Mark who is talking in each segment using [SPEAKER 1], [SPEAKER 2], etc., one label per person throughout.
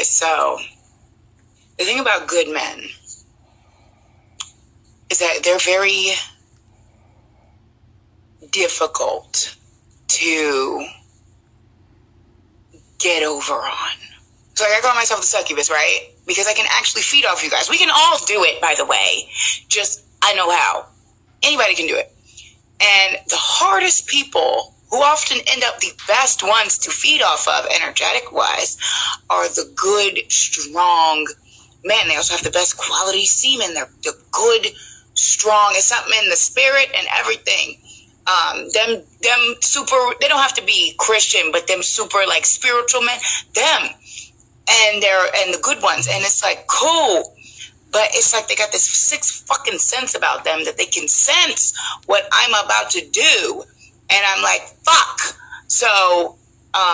[SPEAKER 1] Okay, so the thing about good men is that they're very difficult to get over on. So I call myself the succubus, right? Because I can actually feed off you guys. We can all do it, by the way. Just, I know how. Anybody can do it. And the hardest people, who often end up the best ones to feed off of, energetic-wise, are the good, strong men. They also have the best quality semen. They're good, strong. It's something in the spirit and everything. Them super, they don't have to be Christian, but them super like spiritual men, them. And the good ones. And it's like, cool. But it's like they got this sixth fucking sense about them that they can sense what I'm about to do. And I'm like, fuck. So,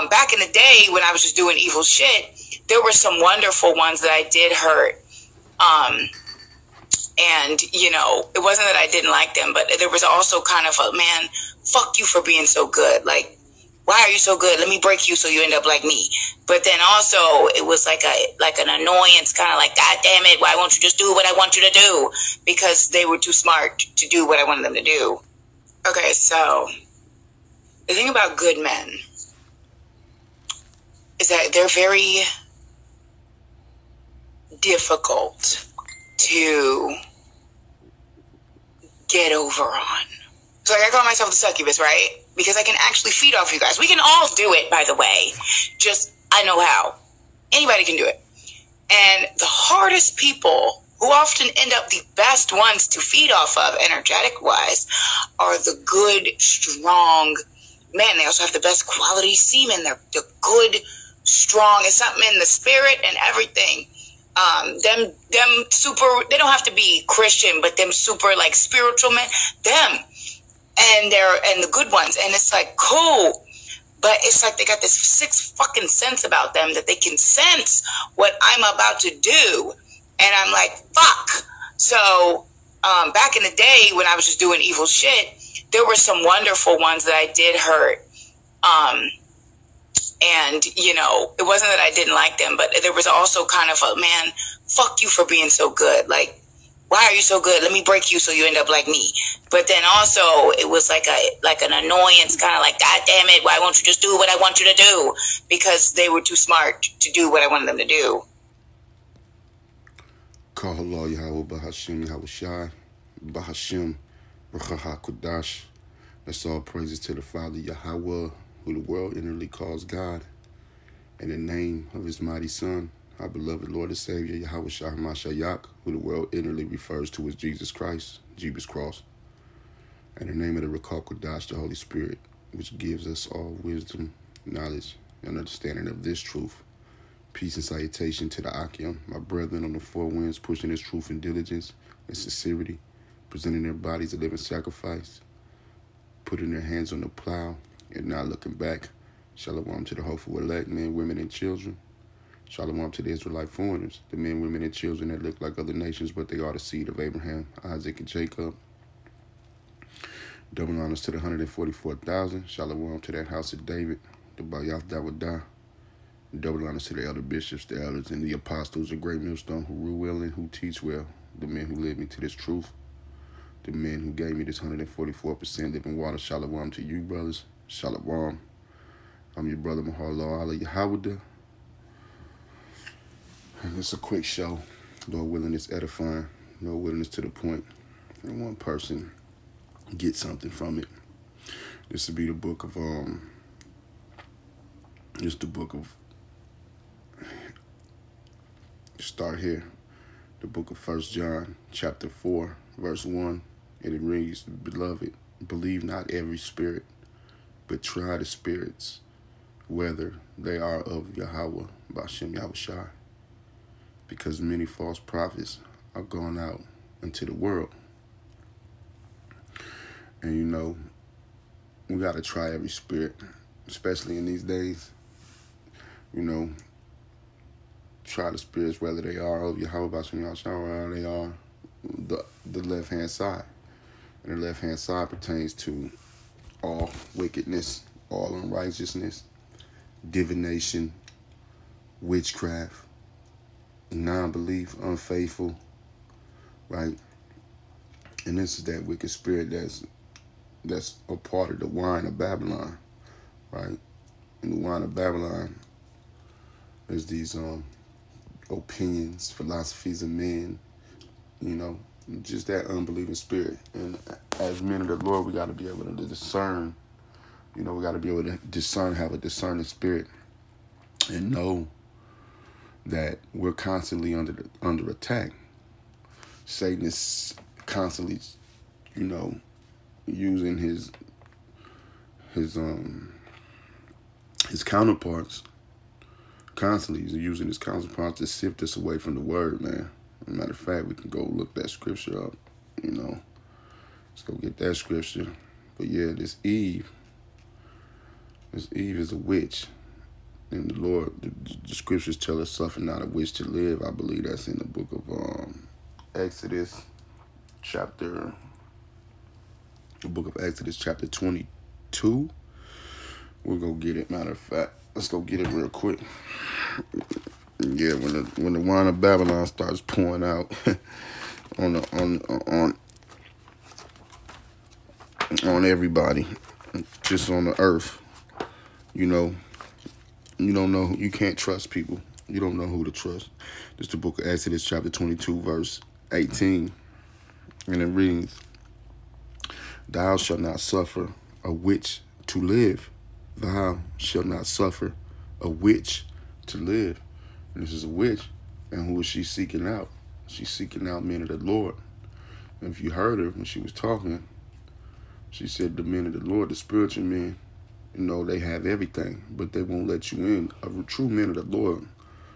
[SPEAKER 1] back in the day when I was just doing evil shit, there were some wonderful ones that I did hurt. And, you know, it wasn't that I didn't like them, but there was also kind of a, man, fuck you for being so good. Like, why are you so good? Let me break you so you end up like me. But then also it was like an annoyance, kind of like, God damn it, why won't you just do what I want you to do? Because they were too smart to do what I wanted them to do. Okay, so the thing about good men is that they're very difficult to get over on. So I call myself the succubus, right? Because I can actually feed off you guys. We can all do it, by the way. Just, I know how. Anybody can do it. And the hardest people, who often end up the best ones to feed off of, energetic-wise, are the good, strong men. They also have the best quality semen. They're good, strong. It's something in the spirit and everything. Them super, they don't have to be Christian, but them super like spiritual men, them. And the good ones. And it's like, cool. But it's like they got this sixth fucking sense about them that they can sense what I'm about to do. And I'm like, fuck. So, back in the day when I was just doing evil shit, there were some wonderful ones that I did hurt. And, you know, it wasn't that I didn't like them, but there was also kind of a, man, fuck you for being so good. Like, why are you so good? Let me break you so you end up like me. But then also it was like an annoyance, kind of like, God damn it, why won't you just do what I want you to do? Because they were too smart to do what I wanted them to do.
[SPEAKER 2] Kahallah Yahweh Bahashim Yahweh Shai Bahashim Rachaha Kodash. That's all praises to the Father Yahweh, who the world inwardly calls God, in the name of his mighty Son, our beloved Lord and Savior, Yahweh Shah Mashayak, who the world inwardly refers to as Jesus Christ, Jeebus Cross. And in the name of the Rakal Kodash, the Holy Spirit, which gives us all wisdom, knowledge, and understanding of this truth. Peace and salutation to the Akim, my brethren on the four winds, pushing this truth in diligence and sincerity, presenting their bodies a living sacrifice, putting their hands on the plow, and not looking back. Shalom to the hopeful elect, men, women, and children. Shalom to the Israelite foreigners, the men, women, and children that look like other nations, but they are the seed of Abraham, Isaac, and Jacob. Double honors to the 144,000. Shalom to that house of David, the Bayath Dawadah. Double honors to the elder bishops, the elders, and the apostles of Great Millstone who rule well and who teach well, the men who led me to this truth, the men who gave me this 144% living water. Shalom to you, brothers. Shalom. I'm your brother, Mahallah Allah Yahweh. And it's a quick show. Lord willing, it's edifying. Lord willing, it's to the point. And one person get something from it. This will be the book of, start here. The book of 1 John, chapter 4, verse 1. And it reads, Beloved, believe not every spirit, but try the spirits, whether they are of Yahweh, Bashem Yahushai. Because many false prophets are gone out into the world. And you know, we got to try every spirit, especially in these days. You know, try the spirits, whether they are of Yahweh, Bashem Yahushai, or they are the left-hand side. And the left-hand side pertains to all wickedness, all unrighteousness, divination, witchcraft, non-belief, unfaithful, right? And this is that wicked spirit that's a part of the wine of Babylon, right? And the wine of Babylon is these opinions, philosophies of men, you know, just that unbelieving spirit. And as men of the Lord, we got to be able to discern. You know, we got to be able to discern, have a discerning spirit, and know that we're constantly under attack. Satan is constantly, you know, using his counterparts. Constantly using his counterparts to sift us away from the word, man. As a matter of fact, we can go look that scripture up. You know, let's go get that scripture. But yeah, this Eve is a witch. And the Lord, the scriptures tell us, suffer not a witch to live. I believe that's in the book of Exodus, chapter 22. We'll go get it. Matter of fact, let's go get it real quick. Yeah, when the wine of Babylon starts pouring out on everybody, just on the earth, you know, you don't know, you can't trust people. You don't know who to trust. This is the book of Exodus, chapter 22, verse 18. And it reads, "Thou shalt not suffer a witch to live. Thou shalt not suffer a witch to live." And this is a witch. And who is she seeking out? She's seeking out men of the Lord. And if you heard her when she was talking, she said the men of the Lord, the spiritual men, you know, they have everything, but they won't let you in. A true man of the Lord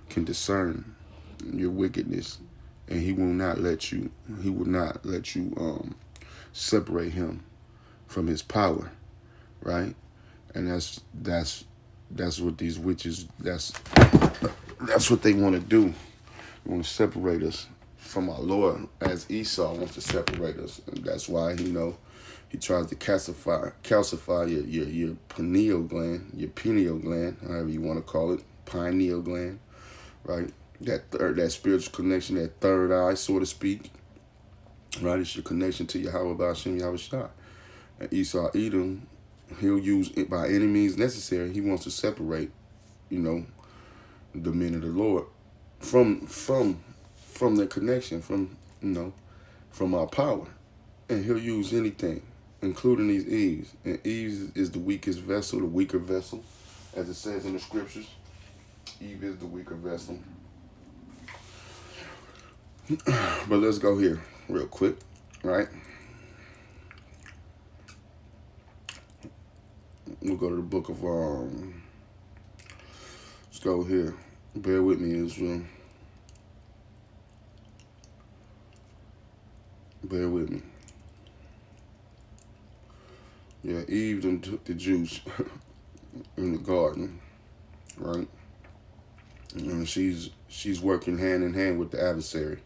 [SPEAKER 2] can discern your wickedness, and he will not let you separate him from his power, right? And that's what these witches, that's what they want to do. They want to separate us from our Lord, as Esau wants to separate us. And that's why, you know, he tries to calcify your pineal gland, however you want to call it, pineal gland, right? That spiritual connection, that third eye, so to speak, right? It's your connection to Yahweh Ba'ashem Yahweh Shai. And Esau, Edom, he'll use it by any means necessary. He wants to separate, you know, the men of the Lord from their connection, from our power. And he'll use anything, including these Eves. And Eve is the weakest vessel, the weaker vessel, as it says in the scriptures. Eve is the weaker vessel. But let's go here real quick, right? We'll go to the book of, let's go here. Bear with me, Israel. Bear with me. Yeah, Eve done took the juice in the garden, right? And she's working hand in hand with the adversary,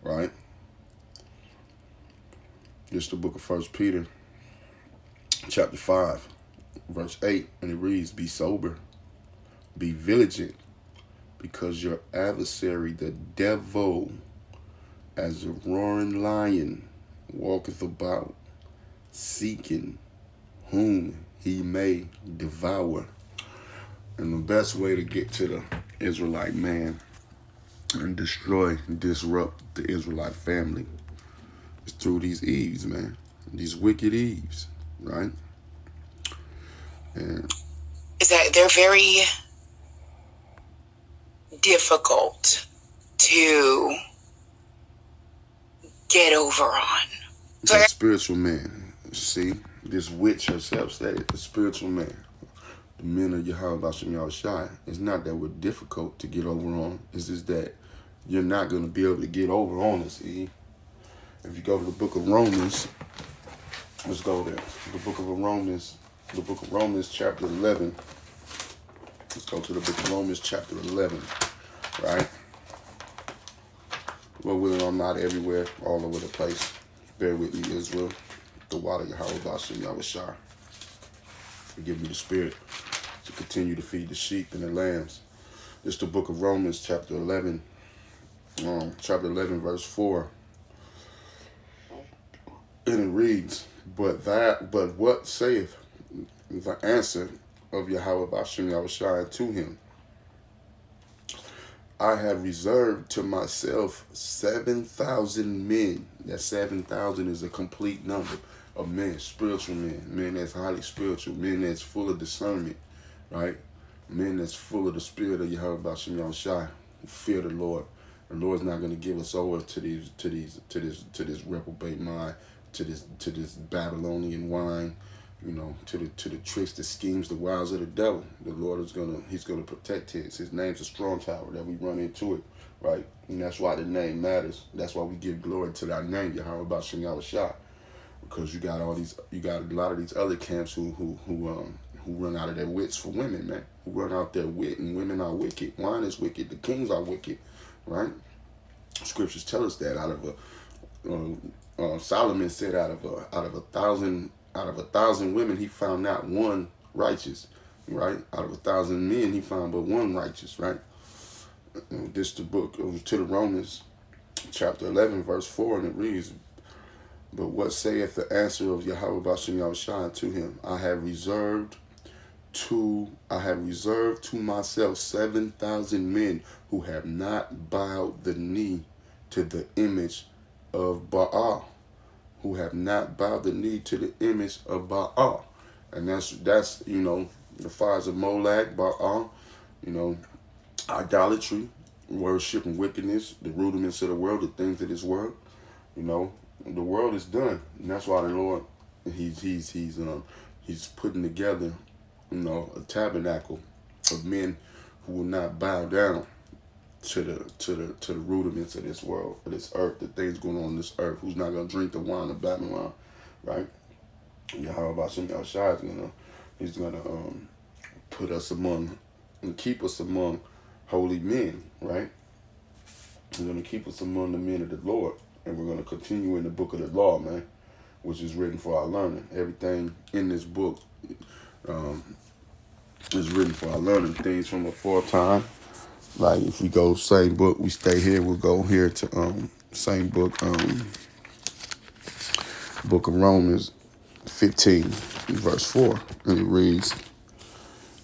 [SPEAKER 2] right? This is the book of 1 Peter, chapter 5, verse 8, and it reads, "Be sober, be vigilant, because your adversary, the devil, as a roaring lion, walketh about, seeking whom he may devour." And the best way to get to the Israelite man and disrupt the Israelite family is through these Eves, man. These wicked Eves, right? And
[SPEAKER 1] is that they're very difficult to get over on.
[SPEAKER 2] The spiritual man, see, this witch herself said, the spiritual man, the men of Yahweh Ba'ashem Yahweh Shai, it's not that we're difficult to get over on, it's just that you're not going to be able to get over on us, Eve. If you go to the book of Romans, let's go there. The book of Romans, chapter 11. Let's go to the book of Romans, chapter 11, right? Well, willing, I'm not everywhere, all over the place. Bear with me, Israel. The water, Yahweh Ba'ashem Yahweh Shai. Give me the spirit to continue to feed the sheep and the lambs. This is the book of Romans, chapter 11, chapter 11, verse 4, and it reads, but what saith the answer of Yahweh Bashem Yahushua to him? I have reserved to myself 7,000 men. That 7,000 is a complete number of men, spiritual men that's highly spiritual, men that's full of discernment, right? Men that's full of the spirit of Yahweh Bashem Yahushua, who fear the Lord. The Lord's not going to give us over to this reprobate mind, to this Babylonian wine, to the tricks, the schemes, the wiles of the devil. The Lord he's gonna protect his name's a strong tower that we run into it, right? And that's why the name matters. That's why we give glory to that name, Yahweh Bashem Yahushua, because you got a lot of these other camps who run out of their wits for women, man. Who run out their wit, and women are wicked. Wine is wicked. The kings are wicked, right? Scriptures tell us that Solomon said out of a thousand women he found not one righteous, right? Out of 1,000 men he found but one righteous, right? This the book to the Romans, chapter 11, verse 4, and it reads, but what saith the answer of Yahweh Bashem Yahushua to him? I have reserved to myself 7,000 men who have not bowed the knee to the image of Baal. Who have not bowed the knee to the image of Baal. And that's the fires of Molech, Baal, idolatry, worship and wickedness, the rudiments of the world, the things of this world. The world is done. And that's why the Lord, he's putting together, a tabernacle of men who will not bow down to the rudiments of this world, of this earth, the things going on this earth. Who's not gonna drink the wine of Babylon, right? Yahweh Bashem Yahushua he's gonna put us among and keep us among holy men, right? He's gonna keep us among the men of the Lord, and we're gonna continue in the book of the law, man, which is written for our learning. Everything in this book is written for our learning. Things from aforetime. Like if we go same book, we stay here, we'll go here to same book, book of Romans 15, verse 4. And it reads,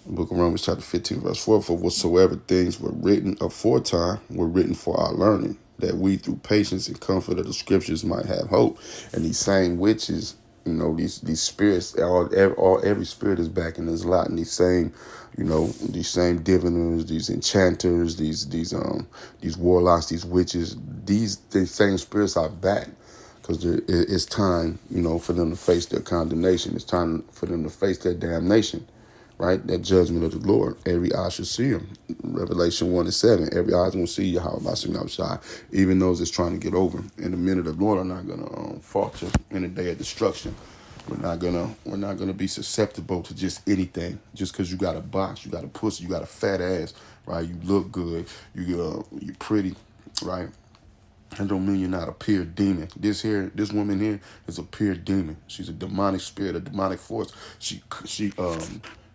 [SPEAKER 2] book of Romans chapter 15, verse 4, for whatsoever things were written aforetime were written for our learning, that we through patience and comfort of the scriptures might have hope. And these same witches, these spirits, every spirit is back in this lot, and these same diviners, these enchanters, these warlocks, these witches, these same spirits are back, because it's time, for them to face their condemnation. It's time for them to face their damnation, right? That judgment of the Lord. Every eye shall see him. Revelation 1-7. Every eye is going to see Yahweh Bashem Yahushua, even those that's trying to get over. And the men of the Lord are not going to falter in the day of destruction. We're not gonna be susceptible to just anything. Just because you got a box, you got a pussy, you got a fat ass, right? You look good, you're pretty, right? That don't mean you're not a pure demon. This woman here is a pure demon. She's a demonic spirit, a demonic force. She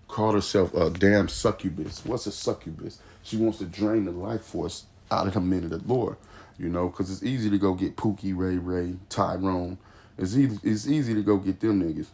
[SPEAKER 2] called herself a damn succubus. What's a succubus? She wants to drain the life force out of the men of the Lord, because it's easy to go get Pookie, Ray, Tyrone. It's easy to go get them niggas.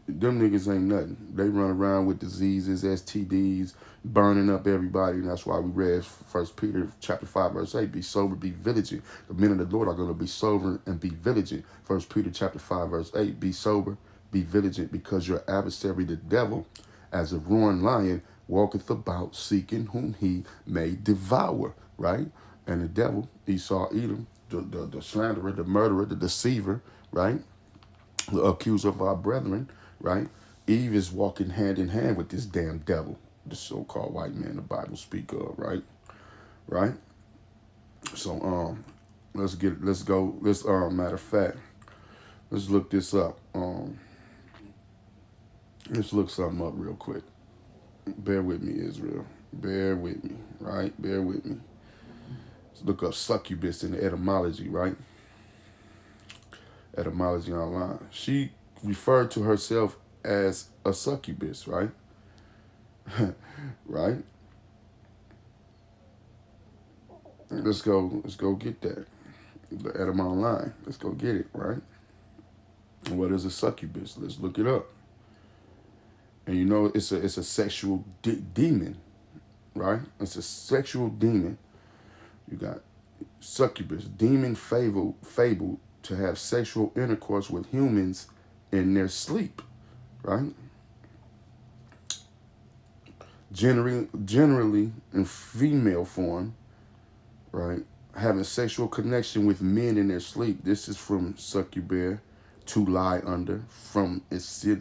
[SPEAKER 2] Them niggas ain't nothing. They run around with diseases, STDs, burning up everybody. And that's why we read 1 Peter chapter 5, verse 8, be sober, be vigilant. The men of the Lord are going to be sober and be vigilant. 1 Peter chapter 5, verse 8, be sober, be vigilant, because your adversary, the devil, as a roaring lion, walketh about seeking whom he may devour, right? And the devil, Esau, Edom, the slanderer, the murderer, the deceiver, right? The accuser of our brethren, right? Eve is walking hand in hand with this damn devil, the so-called white man the Bible speak of, right? Right? So let's matter of fact, let's look this up. Let's look something up real quick. Bear with me, Israel. Bear with me, right? Bear with me. Let's look up succubus in the etymology, right? Etymology online. She referred to herself as a succubus, right? Right? let's go get that. The etymon line. Let's go get it, right? What is a succubus? Let's look it up. And you know, it's a sexual demon, right? It's a sexual demon. You got succubus, demon fabled to have sexual intercourse with humans in their sleep, right? Generally in female form, right? Having sexual connection with men in their sleep. This is from succubi, to lie under, from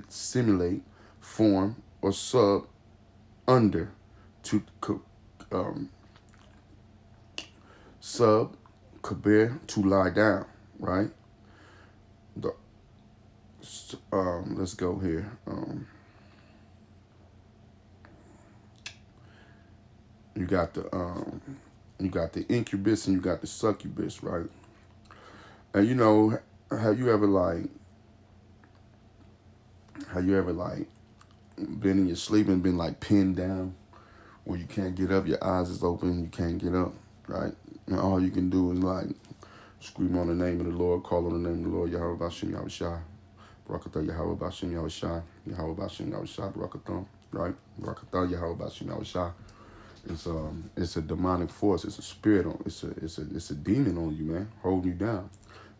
[SPEAKER 2] simulate, form, or sub, under, to sub, kabir, to lie down, right? The let's go here. You got the incubus and you got the succubus, right? And you know, have you ever been in your sleep and been like pinned down where you can't get up, your eyes is open and you can't get up, right? And all you can do is like scream on the name of the Lord, call on the name of the Lord, Yahweh Bashim Yahweh Shai, Barakatah Yahweh Bashim Yahweh Shai, Yahweh Bashim Yahweh Shai, Barakatah, right? Barakatah Yahweh Bashim Yahweh Shai. It's a demonic force. It's a spirit on. It's a demon on you, man, holding you down.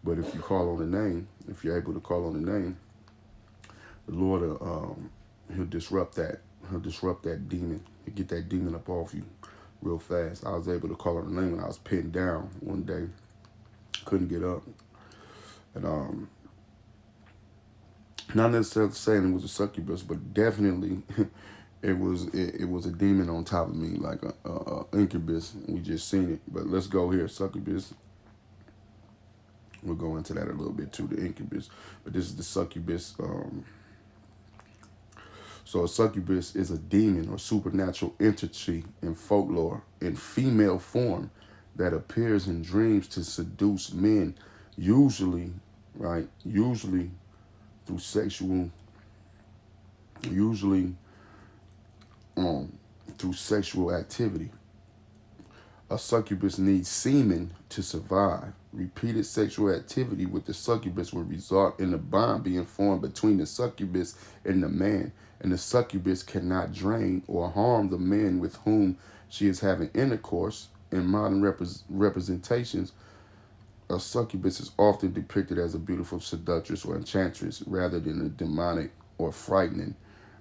[SPEAKER 2] But if you call on the name, if you're able to call on the name, the Lord, he'll disrupt that. He'll disrupt that demon. He'll get that demon up off you real fast. I was able to call on the name when I was pinned down one day, couldn't get up, and not necessarily saying it was a succubus, but definitely. It was a demon on top of me, like a incubus. We just seen it, but let's go here. Succubus. We'll go into that a little bit too. The incubus, but this is the succubus. So a succubus is a demon or supernatural entity in folklore in female form that appears in dreams to seduce men, usually, right? Usually through sexual. Through sexual activity. A succubus needs semen to survive. Repeated sexual activity with the succubus will result in a bond being formed between the succubus and the man, and the succubus cannot drain or harm the man with whom she is having intercourse. In modern representations, a succubus is often depicted as a beautiful seductress or enchantress rather than a demonic or frightening.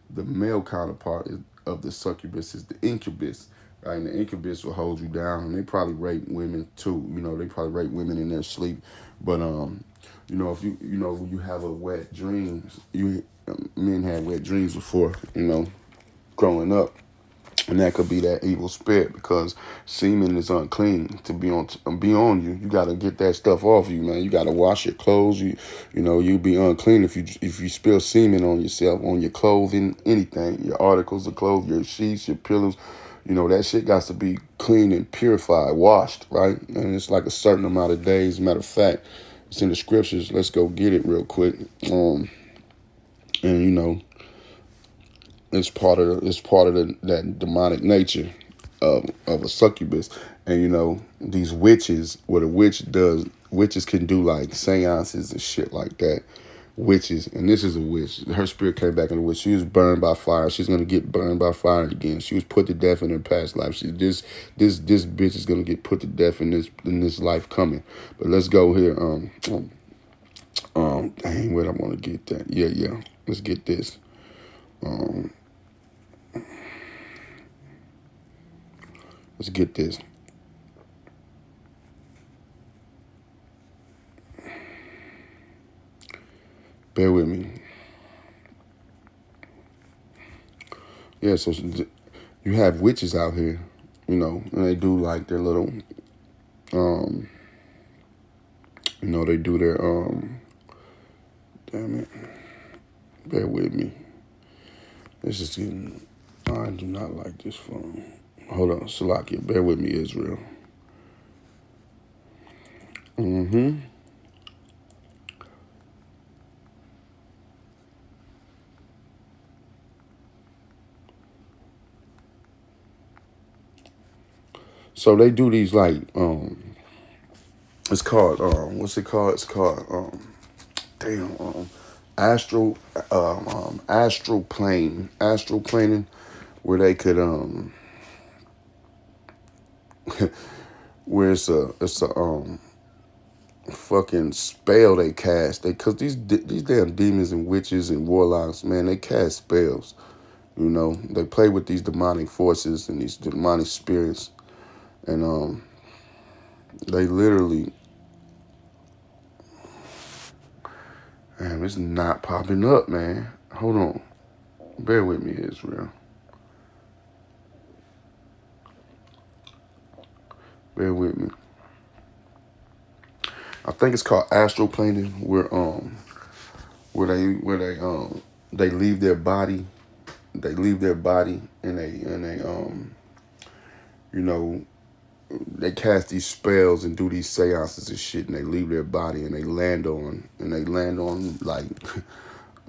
[SPEAKER 2] The male counterpart of the succubus is the incubus, right? And the incubus will hold you down, and they probably rape women too. You know, they probably rape women in their sleep. But you know, if when you have a wet dreams, men had wet dreams before, you know, growing up. And that could be that evil spirit, because semen is unclean to be on you. You got to get that stuff off you, man. You got to wash your clothes. You be unclean if you spill semen on yourself, on your clothing, anything, your articles of clothes, your sheets, your pillows. You know, that shit got to be clean and purified, washed, right? And it's like a certain amount of days. Matter of fact, it's in the scriptures. Let's go get it real quick. And you know, it's part of that demonic nature of a succubus. And you know, these witches, what a witches can do like seances and shit like that. Witches, and this is a witch. Her spirit came back in the witch. She was burned by fire. She's gonna get burned by fire again. She was put to death in her past life. This bitch is gonna get put to death in this life coming. But let's go here. Dang, where I want to get that? Yeah. Let's get this. Let's get this. Bear with me. Yeah, so you have witches out here, you know, and they do like their little, you know, they do their, damn it. Bear with me. This is getting, I do not like this phone. Hold on, Salakia, bear with me, Israel. So they do these like it's called what's it called? It's called damn astral planing, where they could where it's a fucking spell they cast. They cause these damn demons and witches and warlocks, man, they cast spells. You know, they play with these demonic forces and these demonic spirits, and they literally, man, it's not popping up, man. Hold on, bear with me, Israel. Bear with me. I think it's called astral planing, where they leave their body, and they you know, they cast these spells and do these seances and shit, and they leave their body and they land on like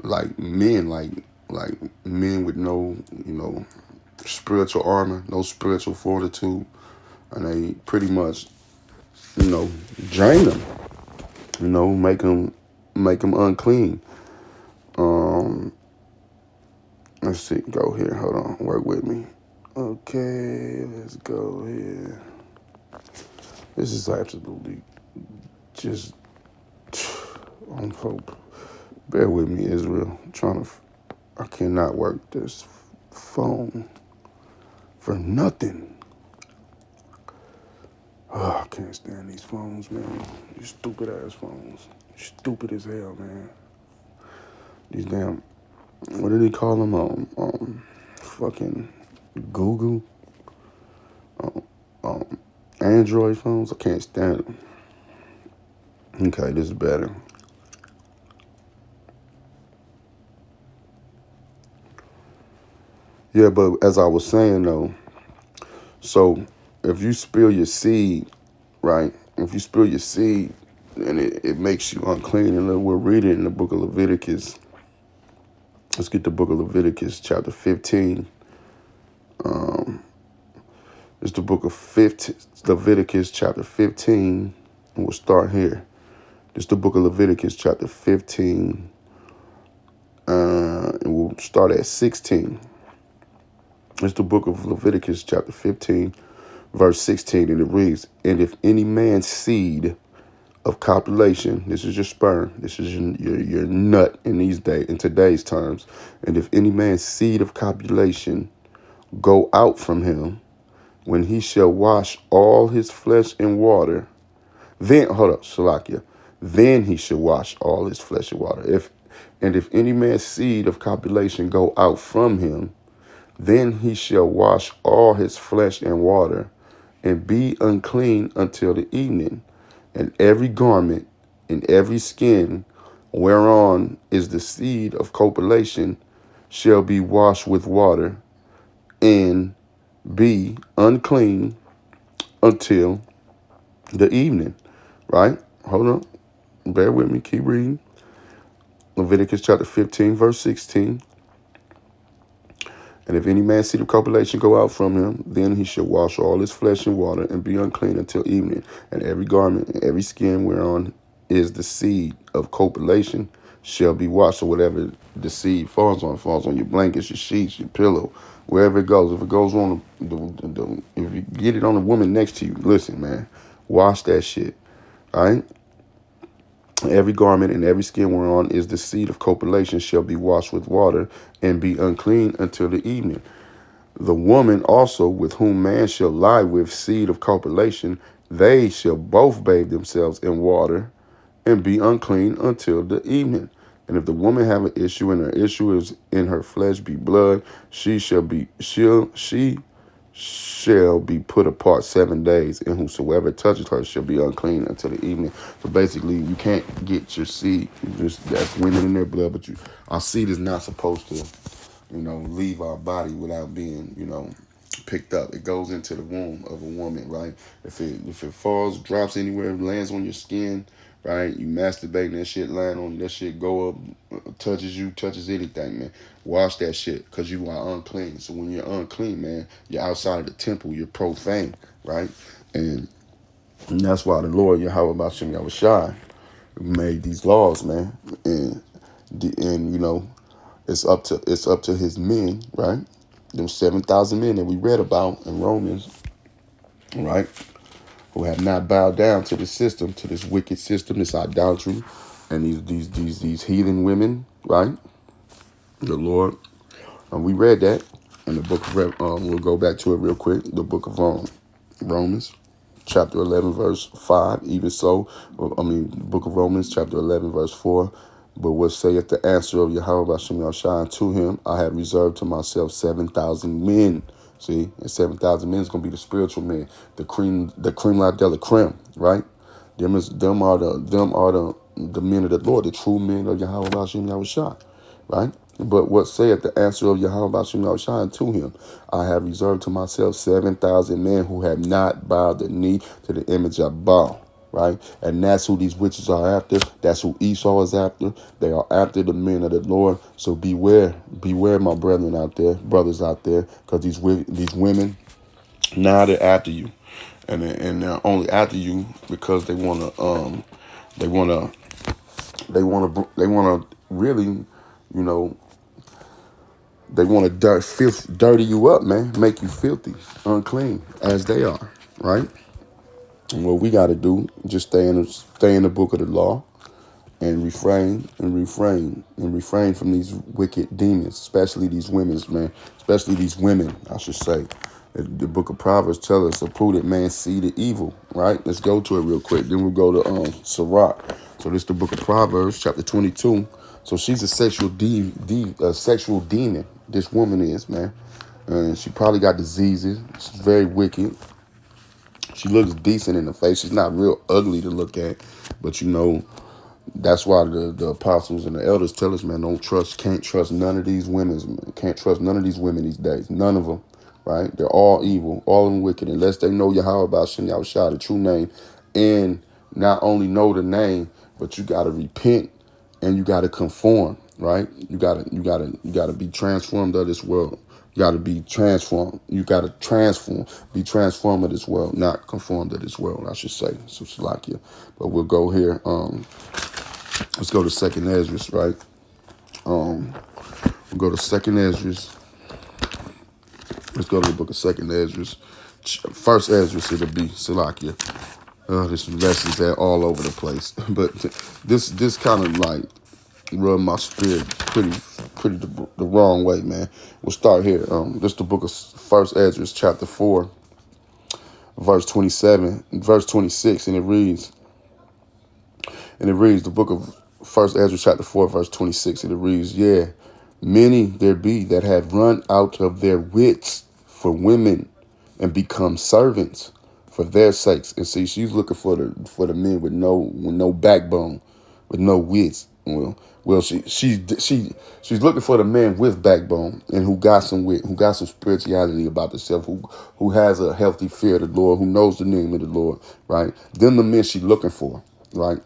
[SPEAKER 2] like men with no, you know, spiritual armor, no spiritual fortitude, and they pretty much, you know, drain them, you know, make them unclean. Let's see, go here. Hold on, work with me. Okay, let's go here. This is absolutely just on hope. Bear with me, Israel. I cannot work this phone for nothing. Oh, I can't stand these phones, man. These stupid ass phones. Stupid as hell, man. These damn, what do they call them? Fucking Google, Android phones. I can't stand them. Okay, this is better. Yeah, but as I was saying though, so if you spill your seed, right? If you spill your seed, and it makes you unclean, and we'll read it in the book of Leviticus. Let's get the book of Leviticus, chapter 15. It's the book of Leviticus, chapter 15, and we'll start here. It's the book of Leviticus, chapter 15, and we'll start at 16. It's the book of Leviticus, chapter 15, verse 16, and it reads, "And if any man's seed of copulation," this is your sperm, this is your nut in today's terms, "and if any man's seed of copulation go out from him, when he shall wash all his flesh in water, then," hold up, Salakia, "then he shall wash all his flesh in water. If any man's seed of copulation go out from him, then he shall wash all his flesh in water, and be unclean until the evening. And every garment and every skin whereon is the seed of copulation shall be washed with water, and be unclean until the evening." Right? Hold on. Bear with me. Keep reading. Leviticus chapter 15, verse 16. "And if any man's seed of copulation go out from him, then he shall wash all his flesh in water, and be unclean until evening. And every garment and every skin whereon is the seed of copulation shall be washed." So whatever the seed falls on your blankets, your sheets, your pillow, wherever it goes. If it goes on, if you get it on the woman next to you, listen, man, wash that shit. All right? "Every garment and every skin whereon is the seed of copulation shall be washed with water, and be unclean until the evening. The woman also with whom man shall lie with seed of copulation, they shall both bathe themselves in water, and be unclean until the evening. And if the woman have an issue, and her issue is in her flesh be blood, she shall be put apart 7 days, and whosoever touches her shall be unclean until the evening." So basically, you can't get your seed. That's women in their blood, but our seed is not supposed to, leave our body without being, picked up. It goes into the womb of a woman, right? If it falls, drops anywhere, lands on your skin, right? You masturbating, that shit lying on, that shit go up, touches you, touches anything, man. Wash that shit, because you are unclean. So when you're unclean, man, you're outside of the temple, you're profane, right? And that's why the Lord, Yahweh Bashem Yahushai, made these laws, man. And you know, it's up to his men, right? Them 7,000 men that we read about in Romans, right? Who have not bowed down to the system, to this wicked system, this idolatry, and these heathen women, right? The Lord, we read that in the book of we'll go back to it real quick. The book of Romans, chapter 11, verse 5. Even so, the book of Romans, chapter 11, verse 4. But what saith the answer of Yahweh Bashem Yahushai to him? I have reserved to myself 7,000 men. See, and 7,000 men is gonna be the spiritual men, the cream la de la creme, right? Them are the men of the Lord, the true men of Yahweh Bashem Yahushai, right? But what saith the answer of Yahweh Bashem Yahushai to him? I have reserved to myself 7,000 men who have not bowed the knee to the image of Baal. Right? And that's who these witches are after. That's who Esau is after. They are after the men of the Lord. So beware, my brethren out there, brothers out there, because these women, now they're after you, and they're only after you because they wanna really, you know, they wanna dirty you up, man, make you filthy, unclean as they are, right? And what we got to do, just stay in the book of the law, and refrain from these wicked demons, especially these women's, man, especially these women, I should say. The book of Proverbs tells us a prudent man see the evil, right? Let's go to it real quick. Then we'll go to Sirach. So this is the book of Proverbs, chapter 22. So she's a sexual demon. This woman is, man. And she probably got diseases. She's very wicked. She looks decent in the face. She's not real ugly to look at. But, you know, that's why the apostles and the elders tell us, man, can't trust none of these women. Can't trust none of these women these days. None of them, right? They're all evil, all of them wicked, unless they know Yahweh Bashem Yahushai, the true name, and not only know the name, but you got to repent and you got to conform, right? You got to be transformed of this world. You got to be transformed. You got to be transformed of this world, not conformed to this world, I should say. So Shalakia. But we'll go here. Let's go to Second Esdras, right? We'll go to Second Esdras. Let's go to the book of Second Esdras. First Esdras, it'll be Salakia. This lessons are all over the place. But this kind of like rub my spirit pretty the wrong way, man. We'll start here. This is the book of First Esdras, chapter 4, verse 27, verse 26, and it reads, the book of First Ezra chapter 4, verse 26, and it reads, yeah, many there be that have run out of their wits for women and become servants for their sakes. And see, she's looking for the men with no backbone, with no wits. Well, she's looking for the man with backbone and who got some wit, who got some spirituality about herself, who has a healthy fear of the Lord, who knows the name of the Lord, right? Them the men she's looking for, right?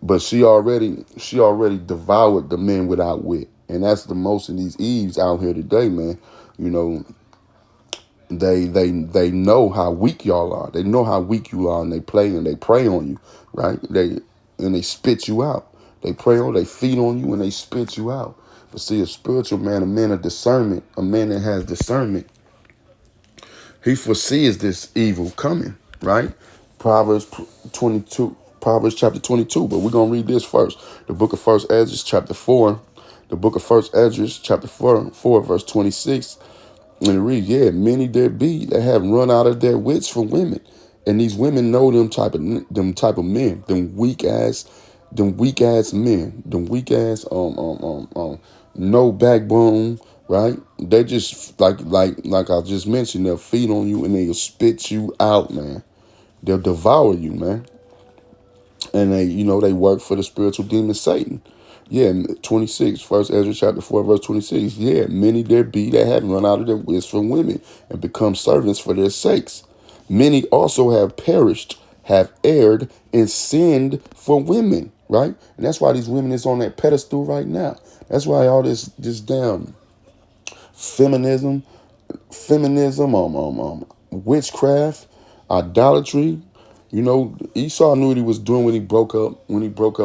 [SPEAKER 2] But she already devoured the men without wit. And that's the most of these Eves out here today, man. You know, they know how weak y'all are. They know how weak you are, and they play and they prey on you, right? They spit you out. They feed on you, and they spit you out. But see, a spiritual man, a man of discernment, a man that has discernment, he foresees this evil coming, right? Proverbs chapter 22, but we're going to read this first. The book of First Esdras, chapter 4. The book of First Esdras, chapter 4, verse 26. And it reads, yeah, many there be that have run out of their wits for women. And these women know them type of men, them weak ass men, them weak ass, no backbone, right? They just, like I just mentioned, they'll feed on you and they'll spit you out, man. They'll devour you, man. And they work for the spiritual demon Satan. Yeah, 26, First Ezra chapter 4, verse 26. Yeah, many there be that have run out of their wits for women and become servants for their sakes. Many also have perished have erred and sinned for women, right? And that's why these women is on that pedestal right now. That's why all this damn feminism, witchcraft, idolatry. You know, Esau knew what he was doing when he broke up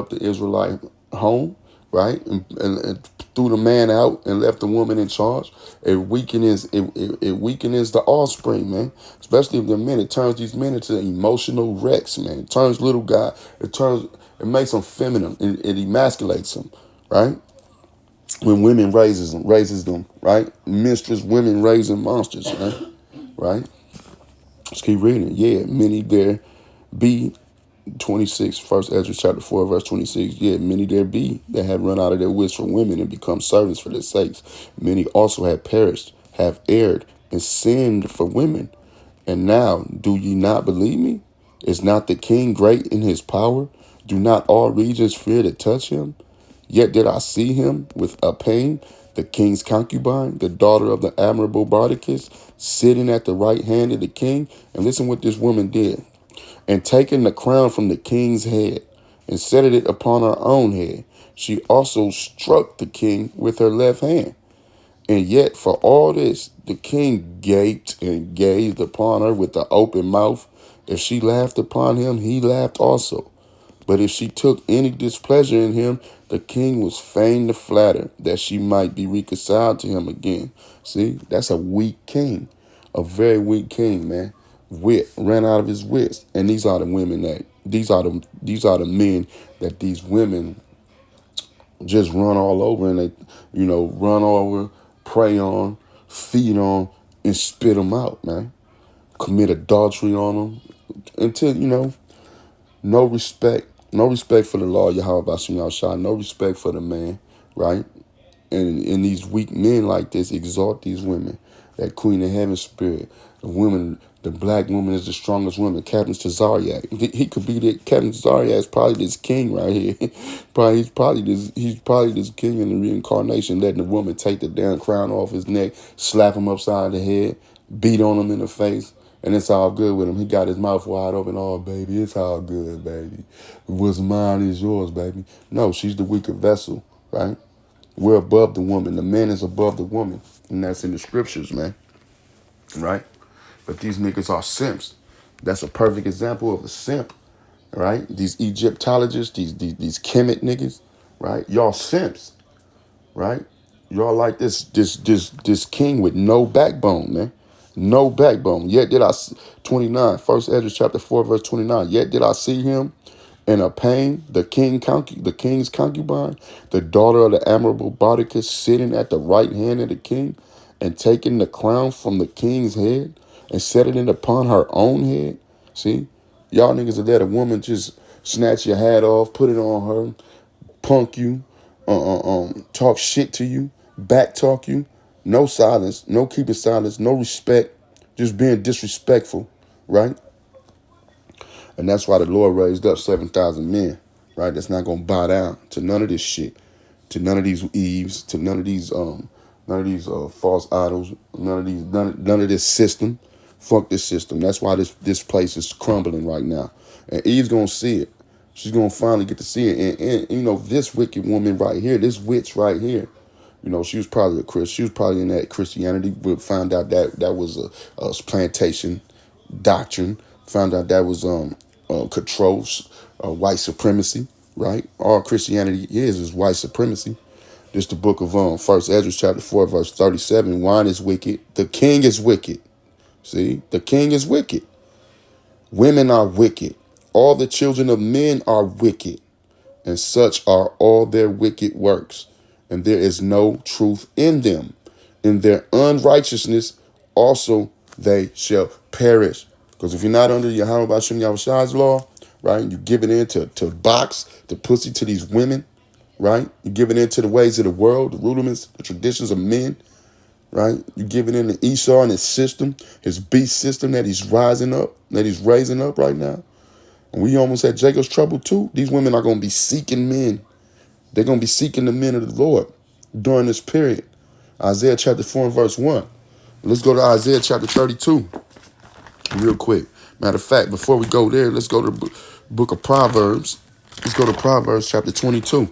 [SPEAKER 2] the Israelite home, right? And threw the man out and left the woman in charge. It weakens the offspring, man. Especially if the men, it turns these men into emotional wrecks, man. It turns little guy, it makes them feminine. It emasculates them, right? When women raises them, right? Mistress women raising monsters, right? Right? Let's keep reading. Yeah, many there be 26, First Ezra chapter 4, verse 26. Yeah, many there be that have run out of their wits for women and become servants for their sakes. Many also have perished, have erred, and sinned for women. And now, do ye not believe me? Is not the king great in his power? Do not all regions fear to touch him? Yet did I see him with a pain, the king's concubine, the daughter of the admirable Bardicus, sitting at the right hand of the king. And listen what this woman did. And taking the crown from the king's head and set it upon her own head, she also struck the king with her left hand. And yet for all this, the king gaped and gazed upon her with an open mouth. If she laughed upon him, he laughed also. But if she took any displeasure in him, the king was fain to flatter that she might be reconciled to him again. See, that's a weak king, a very weak king, man. Wit ran out of his wits, and these are the men that these women just run all over, and they, run over, prey on, feed on, and spit them out, man. Commit adultery on them until no respect. No respect for the law, Yahweh Bashim Yahushua. No respect for the man, right? And these weak men like this exalt these women. That Queen of Heaven spirit. The black woman is the strongest woman. Captain Tazariak. He could be Captain Tazariak is probably this king right here. He's probably this king in the reincarnation, letting the woman take the damn crown off his neck, slap him upside the head, beat on him in the face. And it's all good with him. He got his mouth wide open. Oh, baby, it's all good, baby. What's mine is yours, baby. No, she's the weaker vessel, right? We're above the woman. The man is above the woman. And that's in the scriptures, man. Right? But these niggas are simps. That's a perfect example of a simp, right? These Egyptologists, these Kemet niggas, right? Y'all simps, right? Y'all like this king with no backbone, man. No backbone. Yet did I, 29, First Ezra chapter 4, verse 29. Yet did I see him in a pain, the king's concubine, the daughter of the admirable Bardicus, sitting at the right hand of the king, and taking the crown from the king's head and setting it upon her own head. See, y'all niggas will let a woman just snatch your hat off, put it on her, punk you, talk shit to you, back talk you. No silence, no keeping silence, no respect, just being disrespectful, right? And that's why the Lord raised up 7,000 men, right? That's not gonna bow down to none of this shit, to none of these Eves, to none of these false idols, none of this system. Fuck this system. That's why this place is crumbling right now. And Eve's gonna see it. She's gonna finally get to see it. And this wicked woman right here, this witch right here. She was probably a Christian. She was probably in that Christianity. But found out that was a plantation doctrine. Found out that was control, white supremacy. Right? All Christianity is white supremacy. This the book of First Ezra chapter 4 verse 37. Wine is wicked. The king is wicked. See, the king is wicked. Women are wicked. All the children of men are wicked, and such are all their wicked works. And there is no truth in them. In their unrighteousness also they shall perish. Because if you're not under Yahweh Bashim Yahushua's law, right, you're giving in to box, to pussy, to these women, right? You're giving in to the ways of the world, the rudiments, the traditions of men, right? You're giving in to Esau and his system, his beast system that he's raising up right now. And we almost had Jacob's trouble too. These women are going to be seeking men. They're going to be seeking the men of the Lord during this period. Isaiah chapter 4 and verse 1. Let's go to Isaiah chapter 32 real quick. Matter of fact, before we go there, let's go to the book of Proverbs. Let's go to Proverbs chapter 22.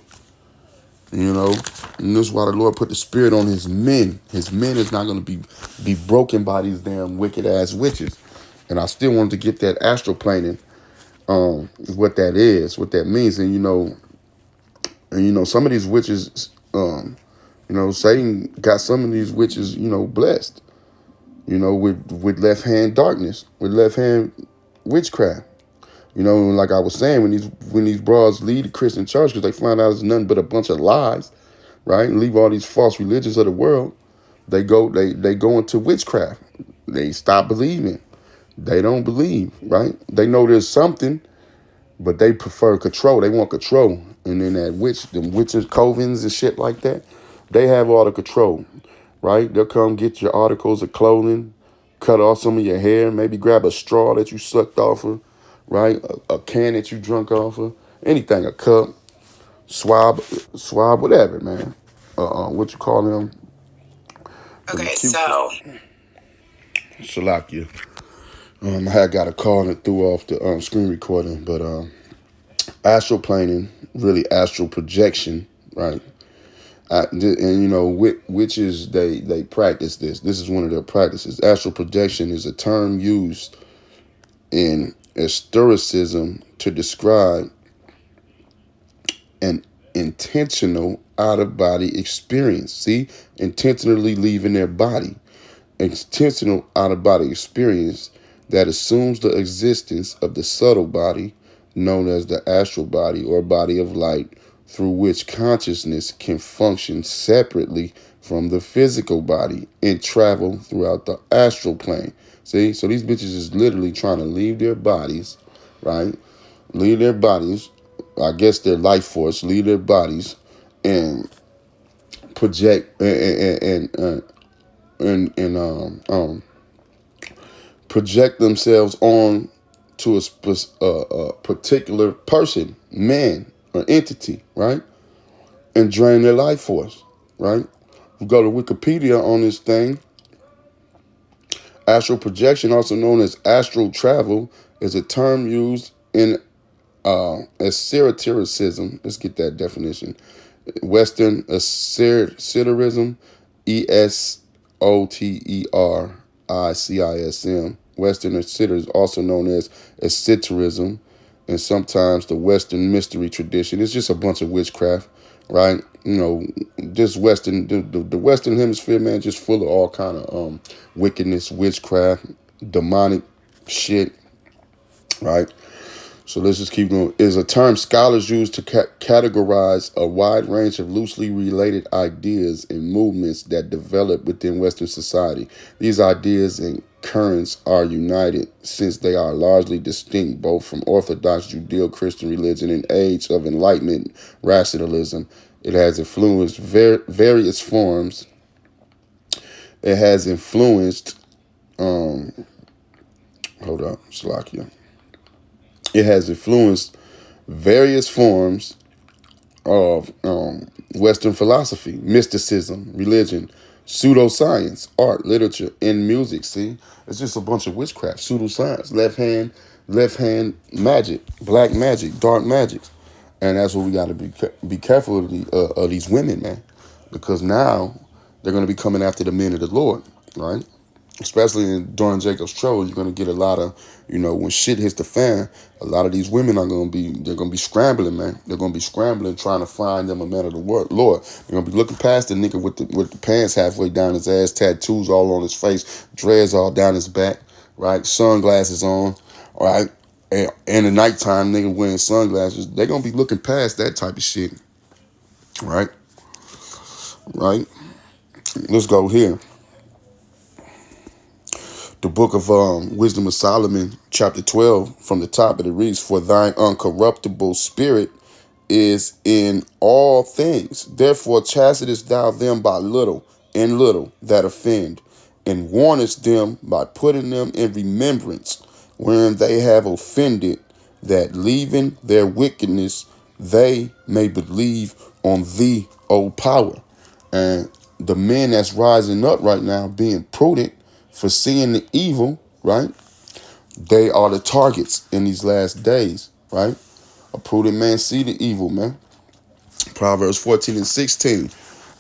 [SPEAKER 2] You know, and this is why the Lord put the spirit on his men. His men is not going to be broken by these damn wicked ass witches. And I still wanted to get that astral planing, what that is, what that means. And some of these witches, Satan got some of these witches, blessed, with left hand darkness, with left hand witchcraft. Like I was saying, when these broads leave the Christian church because they find out it's nothing but a bunch of lies, right? And leave all these false religions of the world, they go into witchcraft. They stop believing. They don't believe, right? They know there's something, but they prefer control. They want control. And then them witches, covens and shit like that, they have all the control, right? They'll come get your articles of clothing, cut off some of your hair, maybe grab a straw that you sucked off of, right? A can that you drunk off of, anything, a cup, swab, whatever, man. What you call them?
[SPEAKER 1] Okay, so.
[SPEAKER 2] Shalakia. I had got a call and threw off the screen recording, but astral planing, really astral projection, right? Witches, they practice this. This is one of their practices. Astral projection is a term used in esotericism to describe an intentional out-of-body experience. See, intentionally leaving their body. Intentional out-of-body experience that assumes the existence of the subtle body known as the astral body or body of light, through which consciousness can function separately from the physical body and travel throughout the astral plane. See, so these bitches is literally trying to leave their bodies, right? Leave their bodies, I guess their life force, leave their bodies and project and project themselves on to a particular person, man, or entity, right? And drain their life force, right? We go to Wikipedia on this thing. Astral projection, also known as astral travel, is a term used in esotericism. Let's get that definition. Western esotericism, esotericism. Western esotericism, also known as esotericism, and sometimes the Western mystery tradition. It's just a bunch of witchcraft, right? Just Western, the Western hemisphere, man, just full of all kind of wickedness, witchcraft, demonic shit, right? So let's just keep going. Is a term scholars use to categorize a wide range of loosely related ideas and movements that develop within Western society. These ideas and currents are united since they are largely distinct both from Orthodox Judeo-Christian religion and age of Enlightenment rationalism. It has influenced various forms. It has influenced, Salakia. It has influenced various forms of Western philosophy, mysticism, religion, pseudoscience, art, literature, and music. See, it's just a bunch of witchcraft, pseudoscience, left hand magic, black magic, dark magics, and that's what we got to be careful of these women, man, because now they're going to be coming after the men of the Lord, right? Especially during Jacob's trouble, you're going to get a lot of, when shit hits the fan, a lot of these women they're going to be scrambling, man. They're going to be scrambling, trying to find them a man of the Lord. They're going to be looking past the nigga with the pants halfway down his ass, tattoos all on his face, dreads all down his back, right? Sunglasses on, all right? And in the nighttime, nigga wearing sunglasses. They're going to be looking past that type of shit, right? Right? Let's go here. The book of Wisdom of Solomon, chapter 12, from the top, it reads, "For thine uncorruptible spirit is in all things. Therefore chastitest thou them by little and little that offend, and warnest them by putting them in remembrance, wherein they have offended, that leaving their wickedness, they may believe on thee, O power." And the men that's rising up right now, being prudent, foreseeing the evil, right? They are the targets in these last days, right? A prudent man see the evil, man. Proverbs 14:16.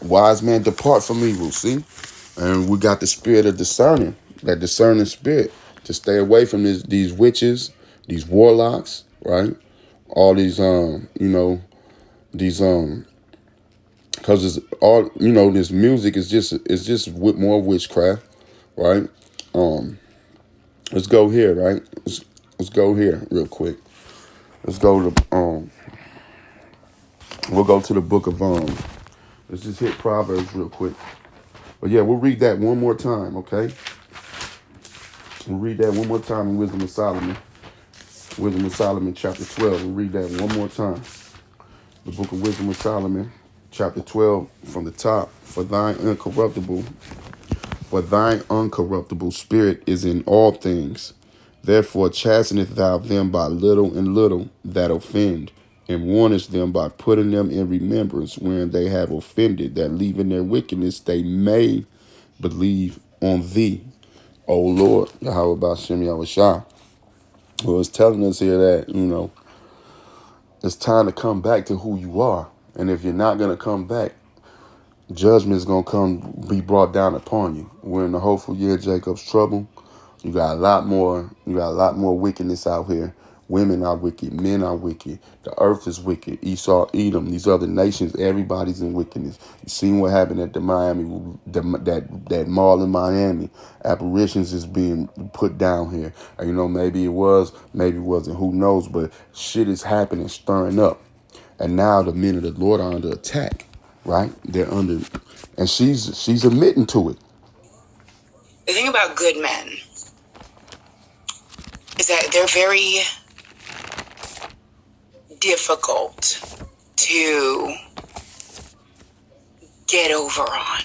[SPEAKER 2] Wise man depart from evil, see? And we got the spirit of discerning, that discerning spirit, to stay away from these witches, these warlocks, right? All these, these, because it's all, this music is just with more witchcraft, right? Let's go here, right? Let's go here real quick. Let's go to, we'll go to the book of, let's just hit Proverbs real quick. But yeah, we'll read that one more time, okay? We'll read that one more time in Wisdom of Solomon. Wisdom of Solomon, chapter 12. We'll read that one more time. The book of Wisdom of Solomon, chapter 12, from the top. For thine uncorruptible spirit is in all things. Therefore chasteneth thou them by little and little that offend, and warnest them by putting them in remembrance wherein they have offended, that leaving their wickedness they may believe on thee, O Lord. Yahweh B'Shem Yahushua. Well, it's telling us here that, it's time to come back to who you are. And if you're not going to come back, judgment is going to be brought down upon you. We're in the hopeful year of Jacob's trouble. You got a lot more wickedness out here. Women are wicked. Men are wicked. The earth is wicked. Esau, Edom, these other nations, everybody's in wickedness. You seen what happened at the that mall in Miami. Apparitions is being put down here. And, maybe it was, maybe it wasn't. Who knows? But shit is happening, stirring up. And now the men of the Lord are under attack, right? They're under, and she's admitting to it.
[SPEAKER 1] The thing about good men is that they're very difficult to get over on.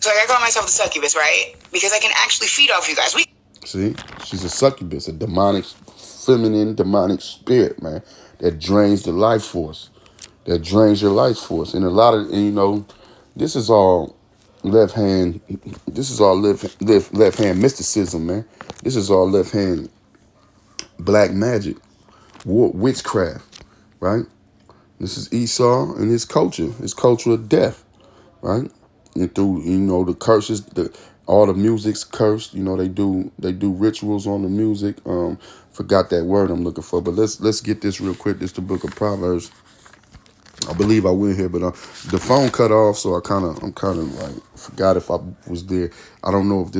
[SPEAKER 1] So I call myself the succubus, right? Because I can actually feed off you guys.
[SPEAKER 2] See, she's a succubus, a demonic, feminine, demonic spirit, man, that drains the life force, that drains your life force. And a lot of, this is all left hand mysticism, man. This is all left hand black magic, witchcraft, right? This is Esau and his culture of death, right? And through, the curses, all the music's cursed. They do rituals on the music. Forgot that word I'm looking for, but let's get this real quick. This is the book of Proverbs. I believe I went here, but the phone cut off, so I'm kind of like forgot if I was there. I don't know if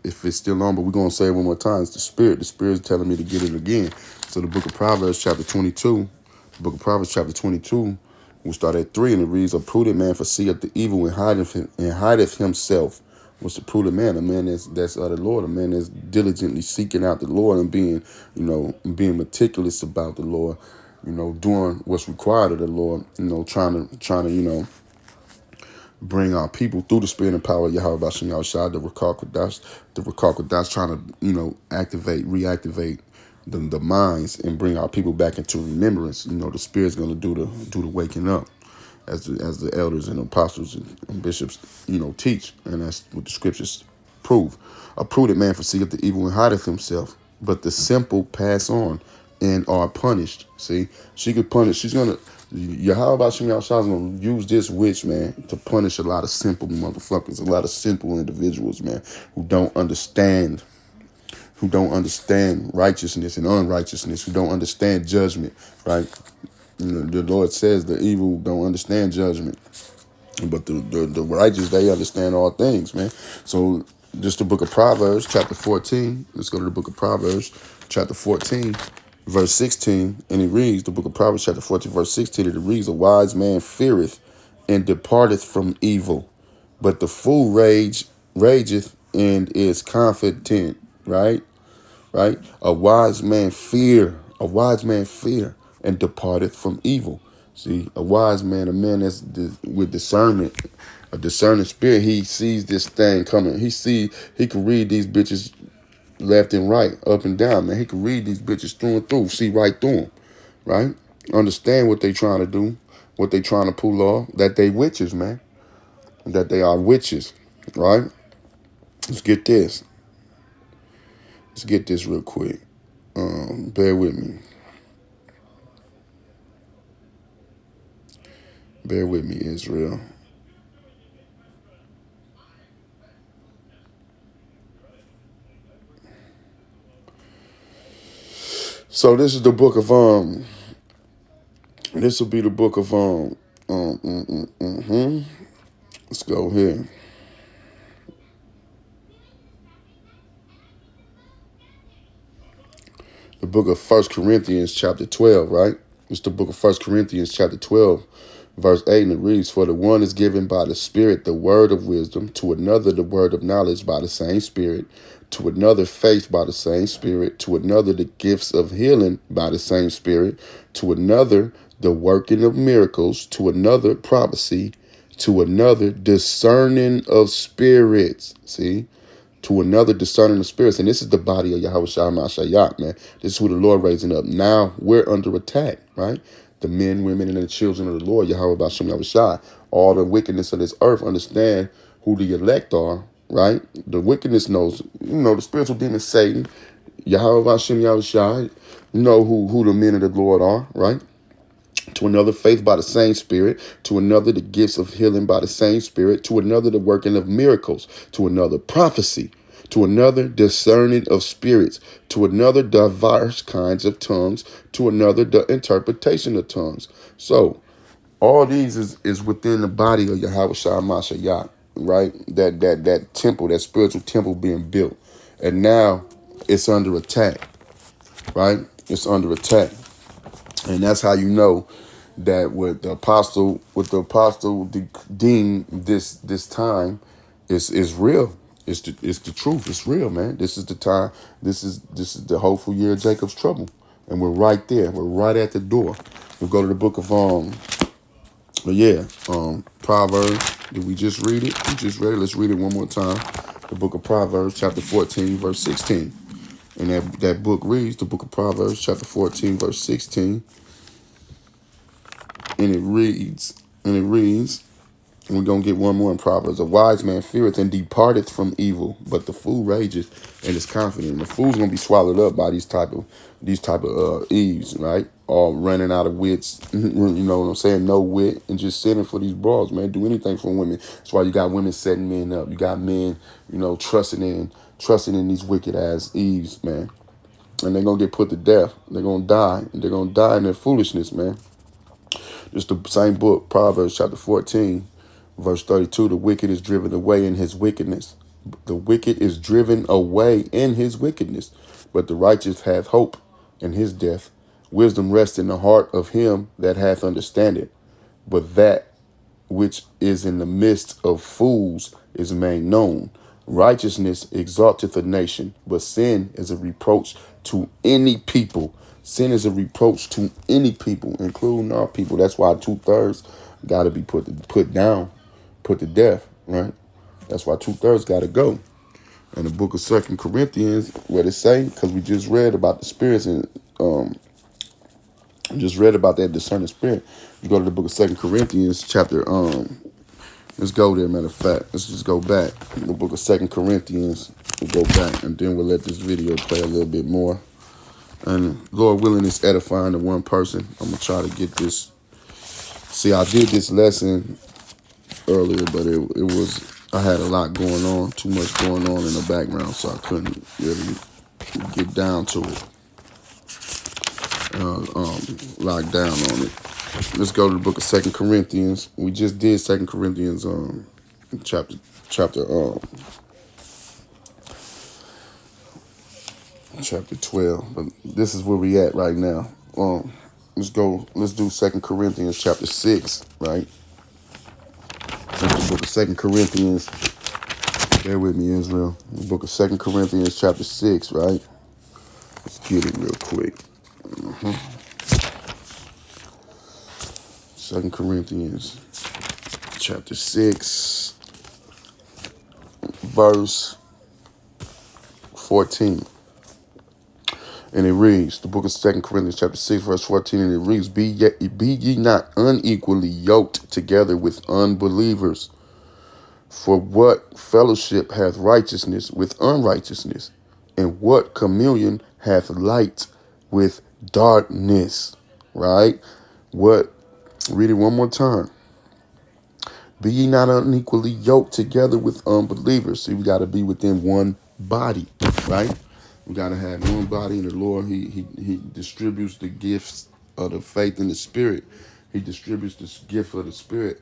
[SPEAKER 2] it's still on, but we're gonna say it one more time. It's the spirit. The spirit is telling me to get it again. So the book of Proverbs, chapter 22. The book of Proverbs, chapter 22. We'll start at 3, and it reads: A prudent man foreseeth the evil and hideth himself. What's the prudent man? A man that's of the Lord. A man that's diligently seeking out the Lord and being meticulous about the Lord. Doing what's required of the Lord. Trying to bring our people through the spirit and power of Yahweh B'Shem Yahushua, the Rakar Kodash, trying to reactivate the minds and bring our people back into remembrance. The spirit's going to do the waking up, as the elders and apostles and bishops teach, and that's what the scriptures prove. A prudent man foreseeth the evil and hideth himself, but the simple pass on and are punished. See, she could punish. She's gonna, Yahweh B'Shem Yahushua is gonna use this witch, man, to punish a lot of simple motherfuckers, a lot of simple individuals, man, who don't understand righteousness and unrighteousness, who don't understand judgment, right? The Lord says the evil don't understand judgment, but the righteous, they understand all things, man. So just the book of Proverbs, chapter 14. Let's go to the book of Proverbs, chapter 14. Verse 16, and it reads, the book of Proverbs, chapter 14, verse 16, it reads: A wise man feareth and departeth from evil, but the fool rageth and is confident, right? Right? A wise man fear and departeth from evil. See, a wise man, a man that's with discernment, a discerning spirit, he sees this thing coming. He can read these bitches left and right, up and down, man. He can read these bitches through and through, see right through them, right? Understand what they trying to do, what they trying to pull off, that they witches, man. That they are witches, right? Let's get this. Let's get this real quick. Bear with me. Bear with me, Israel. So this is the book of this will be the book of let's go here. The book of 1 Corinthians chapter 12, right? It's the book of 1 Corinthians chapter 12, verse 8, and it reads, "For the one is given by the Spirit the word of wisdom, to another the word of knowledge by the same Spirit, to another faith by the same Spirit, to another the gifts of healing by the same Spirit, to another the working of miracles, to another prophecy, to another discerning of spirits." See? To another discerning of spirits. And this is the body of Yahweh Shai Mashayat, man. This is who the Lord raising up. Now we're under attack, right? The men, women, and the children of the Lord, Yahweh Bashem Yahweh Shai. All the wickedness of this earth understand who the elect are, right? The wickedness knows, the spiritual demon Satan, Yahweh Bashem Yahweh Shai, know who the men of the Lord are, right? To another faith by the same Spirit, to another the gifts of healing by the same Spirit, to another the working of miracles, to another prophecy, to another discerning of spirits, to another diverse kinds of tongues, to another the interpretation of tongues. So all these is within the body of Yahweh Shai Mashayat, right? That temple, that spiritual temple being built. And now it's under attack, right? It's under attack. And that's how you know that what the apostle deemed this time is real. It's the truth. It's real, man. This is the time. This is the hopeful year of Jacob's trouble, and we're right there. We're right at the door. We'll go to the book of Proverbs. Did we just read it? We just read it. Let's read it one more time. The book of Proverbs, chapter 14, verse 16. And that book reads, the book of Proverbs, chapter 14, verse 16. And it reads, and we're going to get one more in Proverbs. "A wise man feareth and departeth from evil, but the fool rageth and is confident." The fool's going to be swallowed up by these type of Eves, right? All running out of wits, you know what I'm saying? No wit, and just sitting for these bras, man. Do anything for women. That's why you got women setting men up. You got men, trusting in these wicked ass Eves, man. And they're going to get put to death. They're going to die. And they're going to die in their foolishness, man. It's the same book, Proverbs chapter 14, verse 32. "The wicked is driven away in his wickedness. The wicked is driven away in his wickedness, but the righteous hath hope in his death. Wisdom rests in the heart of him that hath understanding, but that which is in the midst of fools is made known. Righteousness exalteth a nation, but sin is a reproach to any people." Sin is a reproach to any people, including our people. That's why 2/3 got to be put down, put to death, right? That's why 2/3 got to go. In the book of 2 Corinthians, what it say? Because we just read about the spirits and just read about that discerning spirit. You go to the book of 2 Corinthians, chapter let's go there. Matter of fact, let's just go back. In the book of 2 Corinthians, we'll go back, and then we'll let this video play a little bit more. And Lord willing, it's edifying to one person. I'm going to try to get this. See, I did this lesson earlier, but it was, I had a lot going on, too much going on in the background, so I couldn't really get down to it, lock down on it. Let's go to the book of 2 Corinthians. We just did 2 Corinthians chapter 12, but this is where we at right now. Let's do 2 Corinthians chapter 6, right? That's the book of 2 Corinthians. Bear with me, Israel. The book of 2 Corinthians chapter 6, right? Let's get it real quick. 2 Corinthians chapter 6, verse 14. And it reads, the book of 2 Corinthians chapter 6, verse 14, and it reads, Be ye not unequally yoked together with unbelievers. For what fellowship hath righteousness with unrighteousness? And what communion hath light with darkness. Right? What? Read it one more time. Be ye not unequally yoked together with unbelievers. See, we got to be within one body, right? We got to have one body in the Lord. He distributes the gifts of the faith and the spirit. He distributes this gift of the spirit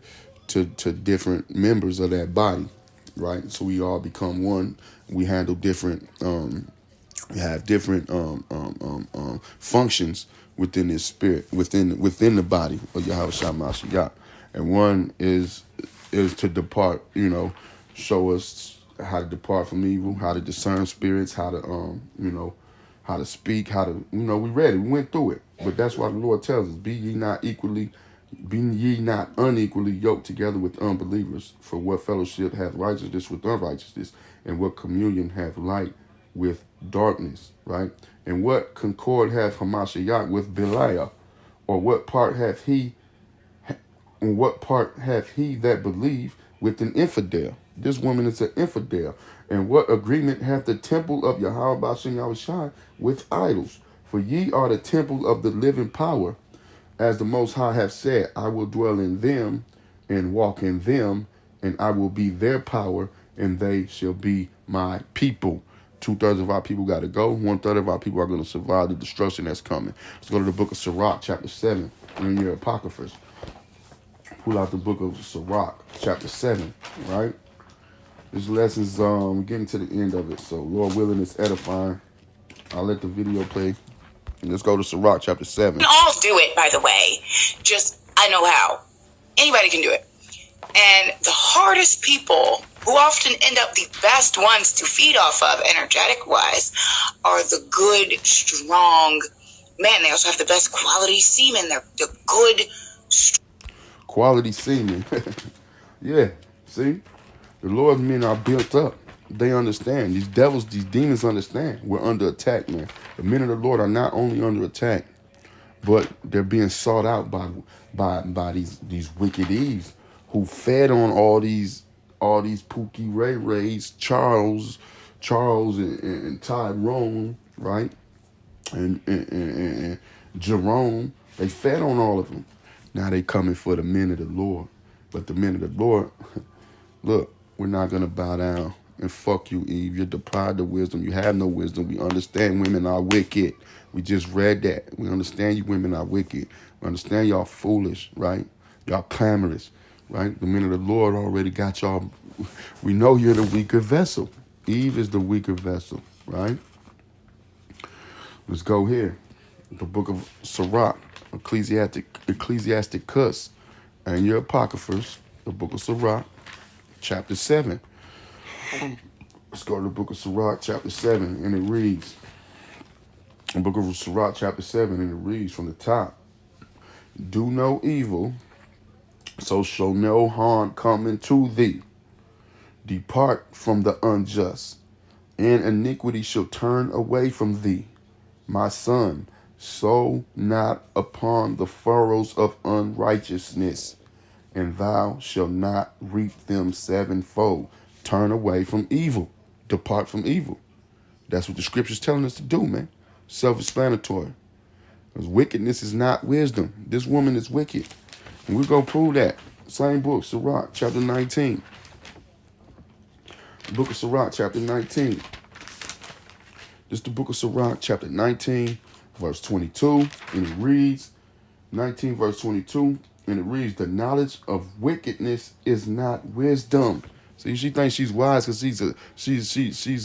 [SPEAKER 2] to different members of that body, right? So we all become one. We handle different we have different functions within this spirit, within the body of Yahweh Shah Mashiach. And one is to depart, show us how to depart from evil, how to discern spirits, how to how to speak, how to we read it, we went through it. But that's why the Lord tells us, be ye not unequally yoked together with unbelievers. For what fellowship hath righteousness with unrighteousness, and what communion hath light with darkness, right? And what concord hath Hamashiach with Belial? Or what part hath he that believe with an infidel? This woman is an infidel. And what agreement hath the temple of Yahweh Bashim Yahushai with idols? For ye are the temple of the living power, as the Most High hath said, I will dwell in them and walk in them, and I will be their power, and they shall be my people. 2/3 of our people got to go. 1/3 of our people are going to survive the destruction that's coming. Let's go to the book of Sirach, chapter 7, in your Apocryphers. Pull out the book of Sirach, chapter 7, right? This lesson's getting to the end of it, so Lord willing, it's edifying. I'll let the video play. Let's go to Sirach, chapter 7.
[SPEAKER 1] We can all do it, by the way. Just, I know how. Anybody can do it. And the hardest people, who often end up the best ones to feed off of, energetic-wise, are the good, strong men. They also have the best quality semen. They're the good,
[SPEAKER 2] quality semen. Yeah, see? The Lord's men are built up. They understand. These devils, these demons understand. We're under attack, man. The men of the Lord are not only under attack, but they're being sought out by these wicked Eves who fed on all these Pookie Ray Rays, Charles and Tyrone, right? And Jerome. They fed on all of them. Now they coming for the men of the Lord. But the men of the Lord, look, we're not going to bow down. And fuck you, Eve. You're deprived of wisdom. You have no wisdom. We understand women are wicked. We just read that. We understand you women are wicked. We understand y'all foolish, right? Y'all clamorous, right? The men of the Lord already got y'all. We know you're the weaker vessel. Eve is the weaker vessel, right? Let's go here. The book of Sirach, Ecclesiasticus, and your Apocryphers, the book of Sirach, chapter 7. Let's go to the book of Sirach, chapter 7, and it reads, the book of Sirach, chapter 7, and it reads from the top, do no evil, so shall no harm come into thee. Depart from the unjust, and iniquity shall turn away from thee. My son, sow not upon the furrows of unrighteousness, and thou shalt not reap them sevenfold. Turn away from evil. Depart from evil. That's what the scripture's telling us to do, man. Self-explanatory. Because wickedness is not wisdom. This woman is wicked. And we're going to prove that. Same book, Sirach, chapter 19. The book of Sirach, chapter 19. This is the book of Sirach, chapter 19, verse 22. And it reads, 19, verse 22. And it reads, the knowledge of wickedness is not wisdom. See, she thinks she's wise because she's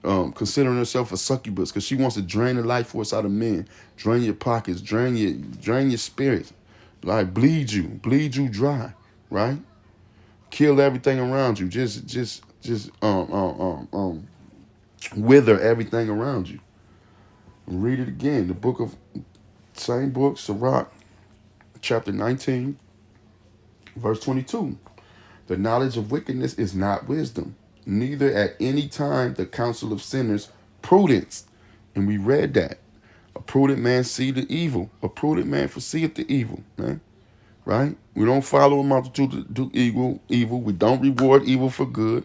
[SPEAKER 2] considering herself a succubus because she wants to drain the life force out of men, drain your pockets, drain your spirit, like bleed you dry, right? Kill everything around you, just wither everything around you. Read it again. The book of same book, Sirach, chapter 19, verse 22. The knowledge of wickedness is not wisdom, neither at any time the counsel of sinners prudence. And we read that. A prudent man see the evil. A prudent man foreseeth the evil, man. Right? We don't follow a multitude to do evil. We don't reward evil for good.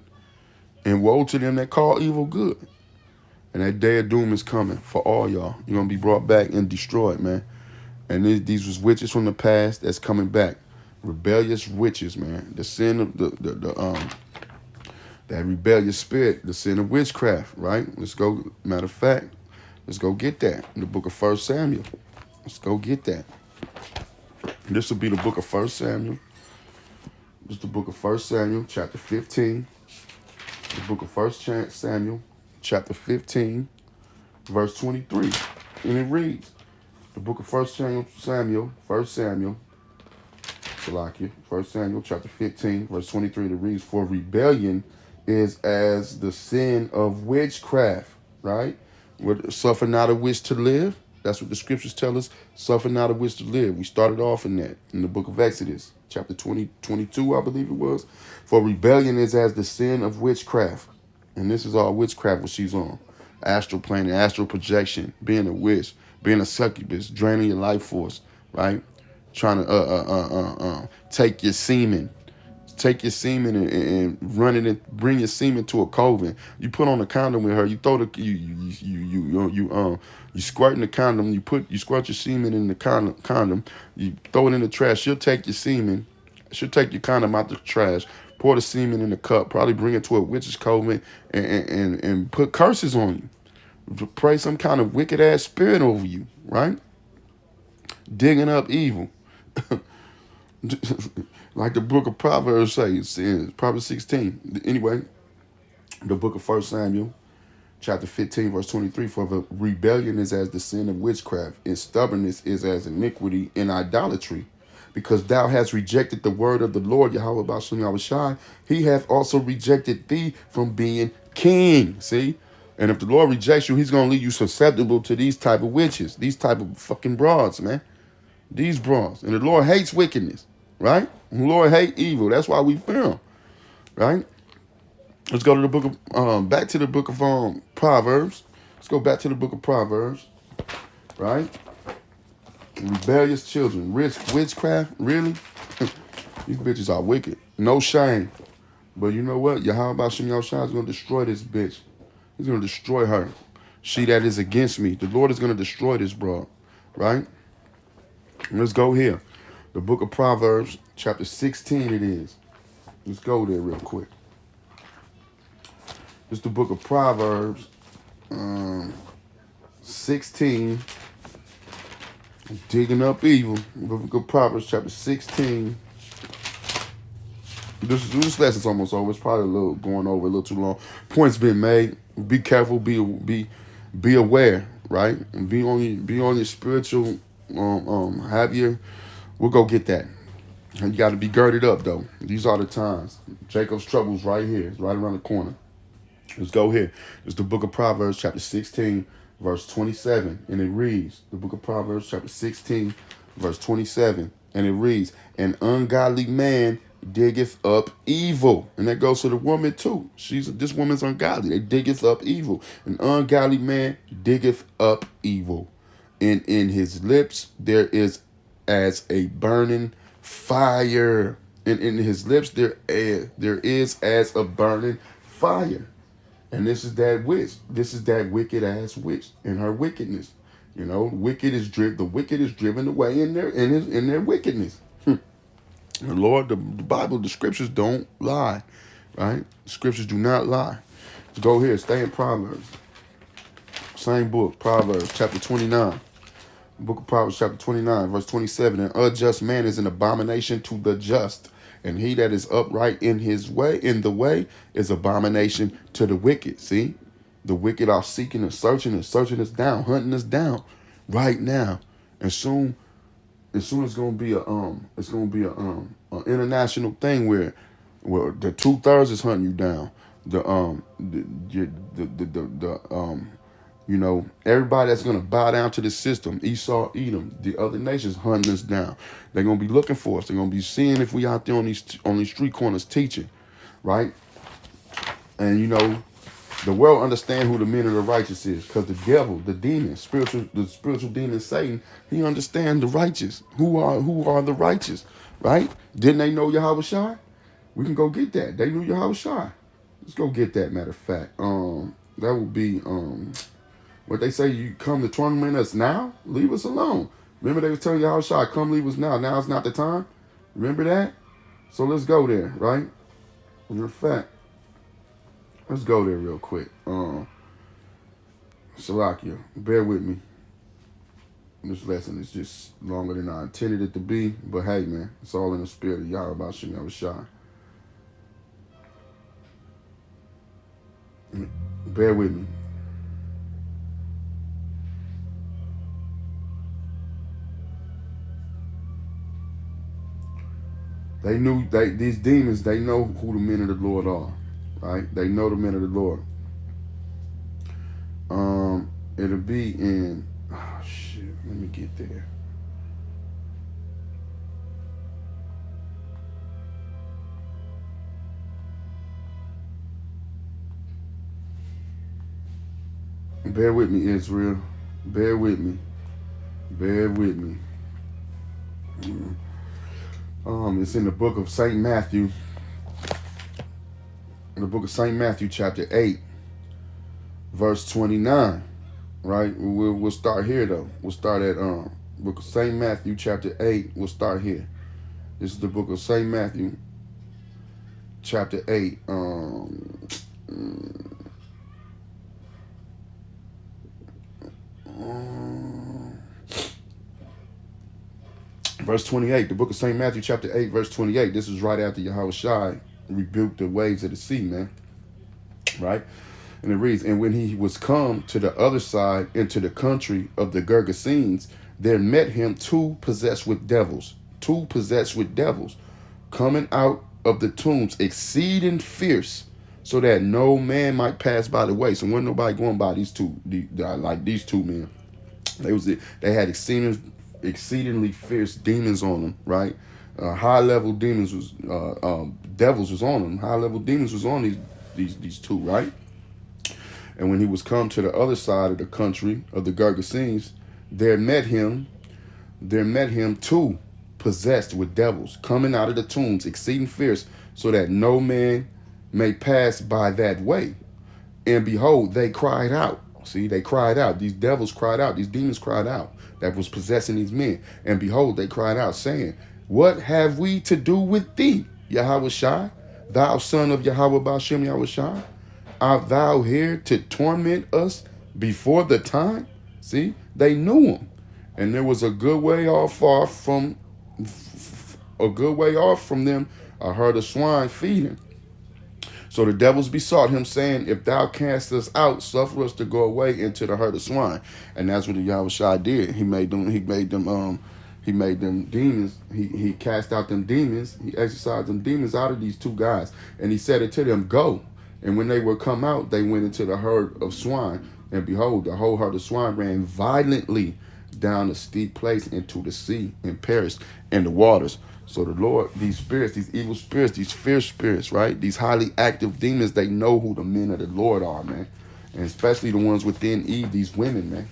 [SPEAKER 2] And woe to them that call evil good. And that day of doom is coming for all y'all. You're gonna be brought back and destroyed, man. And these was witches from the past that's coming back. Rebellious witches, man. The sin of that rebellious spirit, the sin of witchcraft, right? Let's go. Matter of fact, let's go get that in the book of 1 Samuel. Let's go get that. This will be the book of 1 Samuel. This is the book of 1 Samuel, chapter 15. The book of 1 Samuel, chapter 15, verse 23. And it reads, the book of 1 Samuel, 1 Samuel, chapter 15, verse 23, that reads, for rebellion is as the sin of witchcraft, right? Suffer not a witch to live. That's what the scriptures tell us. Suffer not a witch to live. We started off in that in the book of Exodus, chapter 22, I believe it was. For rebellion is as the sin of witchcraft. And this is all witchcraft what she's on. Astral planning, astral projection, being a witch, being a succubus, draining your life force, right? Trying to take your semen. Take your semen and run it and bring your semen to a coven. You put on a condom with her. You throw the you squirt in the condom. You squirt your semen in the condom. You throw it in the trash. She'll take your semen. She'll take your condom out the trash. Pour the semen in the cup. Probably bring it to a witch's coven and put curses on you. Pray some kind of wicked ass spirit over you. Right? Digging up evil. Like the book of Proverbs says, Proverbs 16. Anyway, the book of 1 Samuel, chapter 15, verse 23, for the rebellion is as the sin of witchcraft, and stubbornness is as iniquity and idolatry. Because thou hast rejected the word of the Lord, Yahweh Bashem Yahushai, he hath also rejected thee from being king. See? And if the Lord rejects you, he's going to leave you susceptible to these type of witches, these type of fucking broads, man. These broads. And the Lord hates wickedness. Right? The Lord hate evil. That's why we fear him. Right? Let's go to the book of back to the book of Proverbs. Let's go back to the book of Proverbs. Right? Rebellious children. Witchcraft? Really? These bitches are wicked. No shame. But you know what? Yahweh Bashem Yahushua is going to destroy this bitch. He's going to destroy her. She that is against me. The Lord is going to destroy this broad. Right? Let's go here. The book of Proverbs, chapter 16 it is. Let's go there real quick. It's the book of Proverbs, 16, digging up evil. The book of Proverbs, chapter 16. This lesson's almost over. It's probably a little going over a little too long. Points been made. Be careful. Be aware. Right? And be on your spiritual. We'll go get that. And you got to be girded up, though. These are the times. Jacob's trouble's right here. It's right around the corner. Let's go here. It's the book of Proverbs, chapter 16, verse 27. And it reads, the book of Proverbs, chapter 16, verse 27. And it reads, an ungodly man diggeth up evil. And that goes to the woman, too. This woman's ungodly. They diggeth up evil. An ungodly man diggeth up evil. And in his lips there is as a burning fire. And in his lips there is as a burning fire. And this is that witch. This is that wicked ass witch and her wickedness. You know, the wicked is driven away in their wickedness. The Lord, the Bible, the scriptures don't lie. Right? The scriptures do not lie. Let's go here. Stay in Proverbs. Same book, Proverbs, chapter 29. Book of Proverbs, chapter 29, verse 27. An unjust man is an abomination to the just, and he that is upright in the way, is abomination to the wicked. See? The wicked are seeking and searching us down, hunting us down right now. And soon it's gonna be an international thing where the 2/3 is hunting you down. Everybody that's going to bow down to the system, Esau, Edom, the other nations hunting us down. They're going to be looking for us. They're going to be seeing if we out there on these street corners teaching, right? And, the world understand who the men of the righteous is, because the devil, the demon, the spiritual demon Satan, he understands the righteous. Who are the righteous, right? Didn't they know Yahweh Shai? We can go get that. They knew Yahweh Shai. Let's go get that, matter of fact. That would be what they say, you come to torment us now? Leave us alone. Remember they was telling Yahushua, come leave us now. Now's not the time. Remember that? So let's go there, right? In fact, let's go there real quick. Salakia, bear with me. This lesson is just longer than I intended it to be. But hey, man, it's all in the spirit of Yahweh about Shem Yahushua. Bear with me. They knew these demons, they know who the men of the Lord are, right? They know the men of the Lord. It'll be in, oh shit, let me get there. Bear with me, Israel. Bear with me. Bear with me. It's in the book of St. Matthew. In the book of St. Matthew, chapter 8, verse 29. Right? We'll start here though. We'll start at book of St. Matthew, chapter 8. We'll start here. This is the book of St. Matthew, chapter 8. Verse 28, the book of St. Matthew, chapter 8, verse 28. This is right after Yahushua rebuked the waves of the sea, man. Right? And it reads, and when he was come to the other side into the country of the Gergesenes, there met him two possessed with devils, coming out of the tombs, exceeding fierce, so that no man might pass by the way. So wasn't nobody going by these two, like these two men. They had exceedingly fierce demons on them, right? High level demons was devils was on them. High level demons was on these two, right? And when he was come to the other side of the country of the Gergesenes, there met him two possessed with devils, coming out of the tombs, exceeding fierce, so that no man may pass by that way. And behold, they cried out. See, they cried out. These devils cried out. These demons cried out that was possessing these men. And behold, they cried out, saying, what have we to do with thee, Yahushua, thou son of Yahweh Ba'Shem Yahushua? Art thou here to torment us before the time? See, they knew him. And there was a good way off from them a herd of swine feeding. So the devils besought him, saying, if thou cast us out, suffer us to go away into the herd of swine. And that's what the Yahushua did. He made them demons. He cast out them demons. He exorcised them demons out of these two guys. And he said it to them, go. And when they were come out, they went into the herd of swine. And behold, the whole herd of swine ran violently down a steep place into the sea and perished in the waters. So the Lord, these spirits, these evil spirits, these fierce spirits, right? These highly active demons, they know who the men of the Lord are, man. And especially the ones within Eve, these women, man.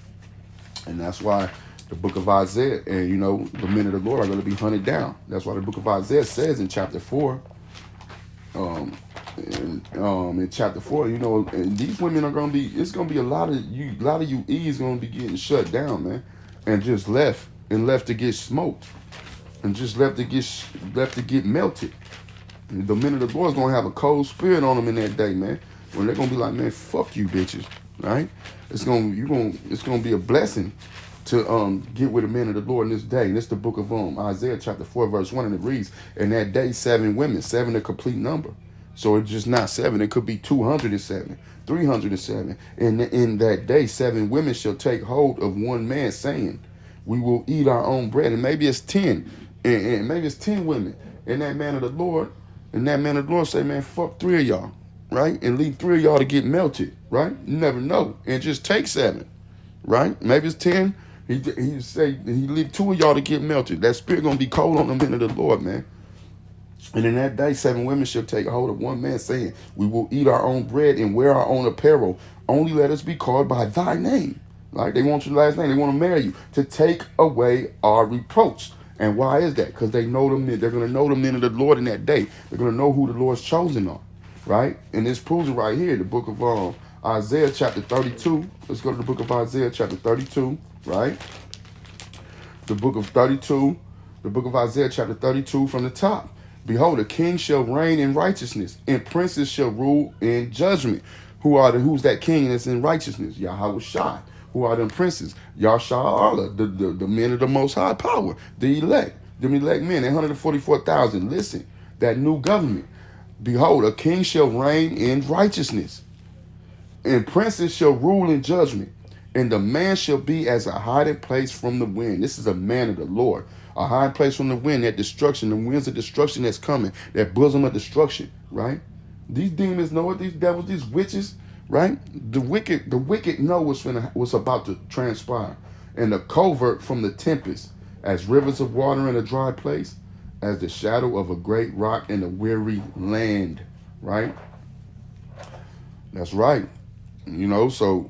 [SPEAKER 2] And that's why the book of Isaiah, and the men of the Lord are going to be hunted down. That's why the book of Isaiah says in chapter 4, in chapter 4, and these women are going to be, it's going to be a lot of you Eves going to be getting shut down, man. And just left to get smoked. And just left to get melted. And the men of the Lord is gonna have a cold spirit on them in that day, man. When they're gonna be like, man, fuck you, bitches, right? It's gonna be a blessing to get with the men of the Lord in this day. And it's the book of Isaiah chapter 4 verse 1, and it reads, "In that day 7 women, 7 a complete number." So it's just not 7. It could be 207, 307. And in that day 7 women shall take hold of one man, saying, "We will eat our own bread." And maybe it's 10. And maybe it's 10 women. And that man of the Lord say, man, fuck 3 of y'all, right? And leave 3 of y'all to get melted, right? You never know. And just take 7, right? Maybe it's 10. He say he leave 2 of y'all to get melted. That spirit gonna be cold on the men of the Lord, man. And in that day 7 women shall take hold of one man, saying, "We will eat our own bread and wear our own apparel. Only let us be called by thy name." Like they want your last name. They want to marry you to take away our reproach. And why is that? Because they know them. They're going to know the men of the Lord in that day. They're going to know who the Lord's chosen are, right? And this proves it right here. The book of Isaiah chapter 32. Let's go to the book of Isaiah chapter 32, right? The book of 32, the book of Isaiah chapter 32 from the top. Behold, a king shall reign in righteousness, and princes shall rule in judgment. Who's that king that's in righteousness? Yahweh Shai. Who are them princes? Yahshua Allah, the men of the most high power, the elect, them elect men, 144,000. Listen, that new government. Behold, a king shall reign in righteousness, and princes shall rule in judgment. And the man shall be as a hiding place from the wind. This is a man of the Lord. A hiding place from the wind, that destruction, the winds of destruction that's coming, that bosom of destruction, right? These demons know it, these devils, these witches, right? The wicked know what's about to transpire. And the covert from the tempest, as rivers of water in a dry place, as the shadow of a great rock in a weary land, right? That's right. You know, so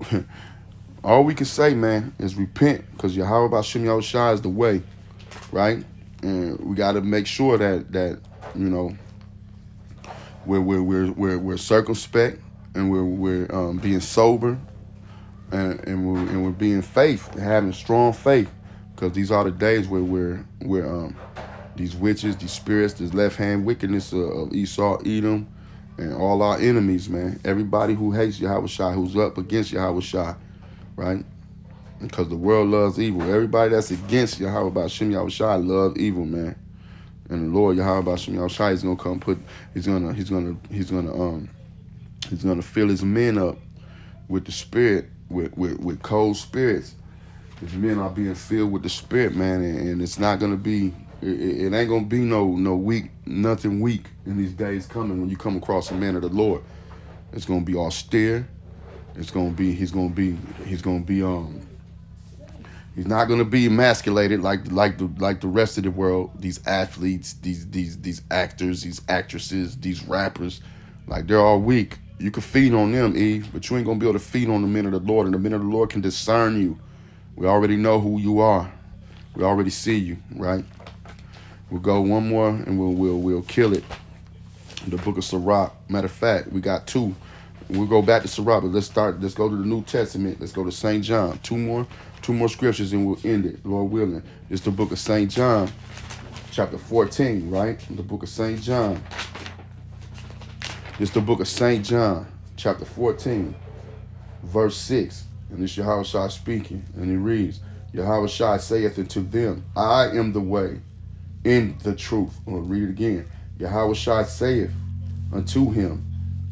[SPEAKER 2] all we can say, man, is repent, because Yahweh B'Shem Yahushua is the way, right? And we got to make sure that you know we're circumspect, and we're being sober, and we're being faith, having strong faith, because these are the days where we're these witches, these spirits, this left hand wickedness of Esau, Edom, and all our enemies, man. Everybody who hates Yahweh Shai, who's up against Yahweh Shai, right? Because the world loves evil. Everybody that's against Yahweh B'Shem Yahushua loves evil, man. And the Lord Yahweh B'Shem Yahushua is gonna come he's gonna fill his men up with the spirit, with cold spirits. His men are being filled with the spirit, man, and it's not gonna be it ain't gonna be no weak, nothing weak in these days coming when you come across a man of the Lord. It's gonna be austere. It's gonna be he's not gonna be emasculated like the rest of the world. These athletes, these actors, these actresses, these rappers, like they're all weak. You can feed on them, Eve, but you ain't gonna be able to feed on the men of the Lord, and the men of the Lord can discern you. We already know who you are. We already see you, right? We'll go one more and we'll kill it. The book of Sirach. Matter of fact, we got two. We'll go back to Sirach, but let's go to the New Testament. Let's go to St. John. Two more scriptures and we'll end it, Lord willing. It's the book of St. John, chapter 14, right? The book of St. John. It's the book of St. John, chapter 14, verse 6. And it's Yahweh Shai speaking. And it reads, Yahweh Shai saith unto them, I am the way, in the truth. I'm going to read it again. Yahweh Shai saith unto him,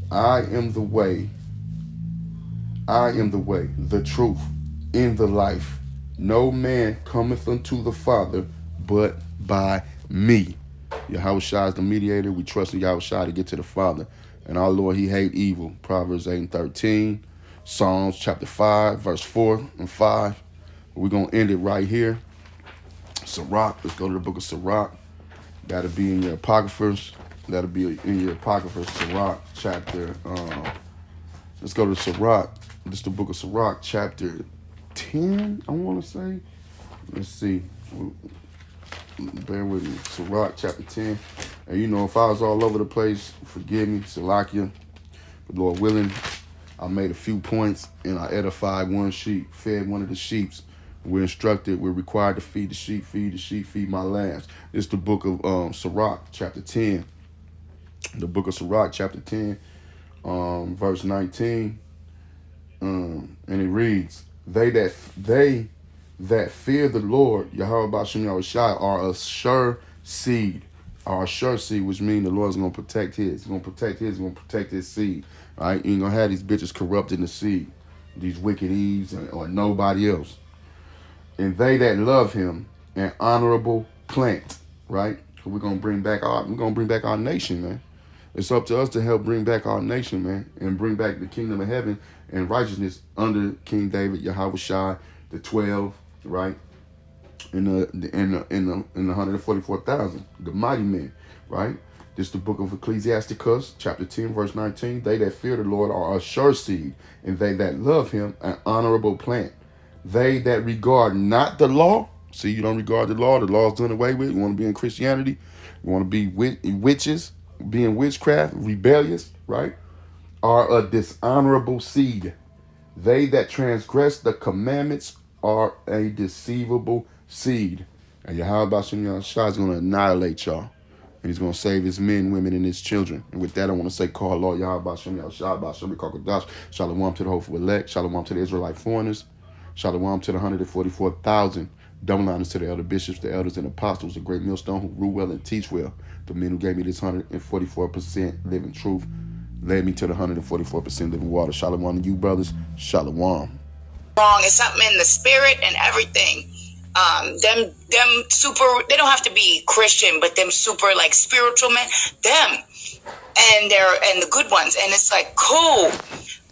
[SPEAKER 2] I am the way, the truth, in the life. No man cometh unto the Father but by me. Yahweh Shai is the mediator. We trust in Yahweh Shai to get to the Father. And our Lord, he hate evil. Proverbs 8:13. Psalms chapter 5, verse 4 and 5. We're going to end it right here. Sirach. Let's go to the book of Sirach. That'll be in your apocryphers. Sirach chapter. Let's go to Sirach. This is the book of Sirach, chapter 10, I want to say. Let's see. Bear with me. Sirach, chapter 10. And you know, if I was all over the place, forgive me, Salakia. But Lord willing, I made a few points and I edified one sheep, fed one of the sheep. We're instructed, we're required to feed the sheep, feed my lambs. It's the book of Sirach, chapter 10. The book of Sirach, chapter 10, verse 19. And it reads, They that fear the Lord, Yahweh B'Shem Yahushua, are a sure seed. Which means the Lord's going to protect his. He's going to protect his seed. Right? He ain't going to have these bitches corrupting the seed. These wicked Eves or nobody else. And they that love him, an honorable plant. Right? So we're going to bring back our nation, man. It's up to us to help bring back our nation, man, and bring back the kingdom of heaven and righteousness under King David, Yahweh Shai, the 12, right? In the 144,000, the mighty men, right? This is the book of Ecclesiasticus, chapter 10, verse 19. They that fear the Lord are a sure seed, and they that love him an honorable plant. They that regard not the law, see, you don't regard the law's done away with. You want to be in Christianity, you want to be witches, being witchcraft, rebellious, right? are a dishonorable seed. They that transgress the commandments are a deceivable seed. And Yahweh Shem Yahshua is going to annihilate y'all. And he's going to save his men, women, and his children. And with that, I want to say, call Lord Yahweh Shem Yahshua, Bashem Kokodash, Shalom to the hopeful elect, Shalom to the Israelite foreigners, Shalom to the 144,000 double liners, to the elder bishops, the elders, and apostles, the great millstone who rule well and teach well, the men who gave me this 144% living truth, led me to the 144% living water. Shalom to you, brothers. Shalom.
[SPEAKER 1] Wrong. It's something in the spirit and everything. Them super, they don't have to be Christian, but them super like spiritual men, them, and the good ones. And it's like, cool.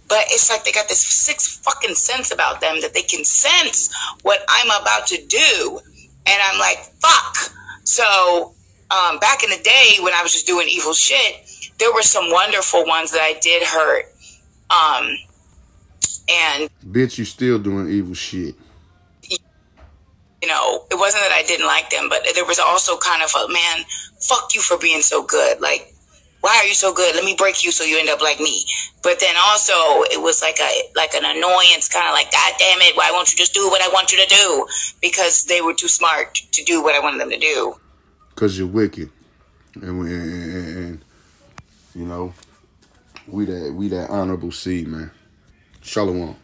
[SPEAKER 1] But it's like they got this sixth fucking sense about them that they can sense what I'm about to do. And I'm like, fuck. So, back in the day when I was just doing evil shit, there were some wonderful ones that I did hurt. And
[SPEAKER 2] bitch, you still doing evil shit.
[SPEAKER 1] You know, it wasn't that I didn't like them, but there was also kind of a, man, fuck you for being so good. Like, why are you so good? Let me break you so you end up like me. But then also it was like an annoyance, kind of like, God damn it, why won't you just do what I want you to do? Because they were too smart to do what I wanted them to do.
[SPEAKER 2] Because you're wicked. And you know, we that honorable seed, man. Shalom.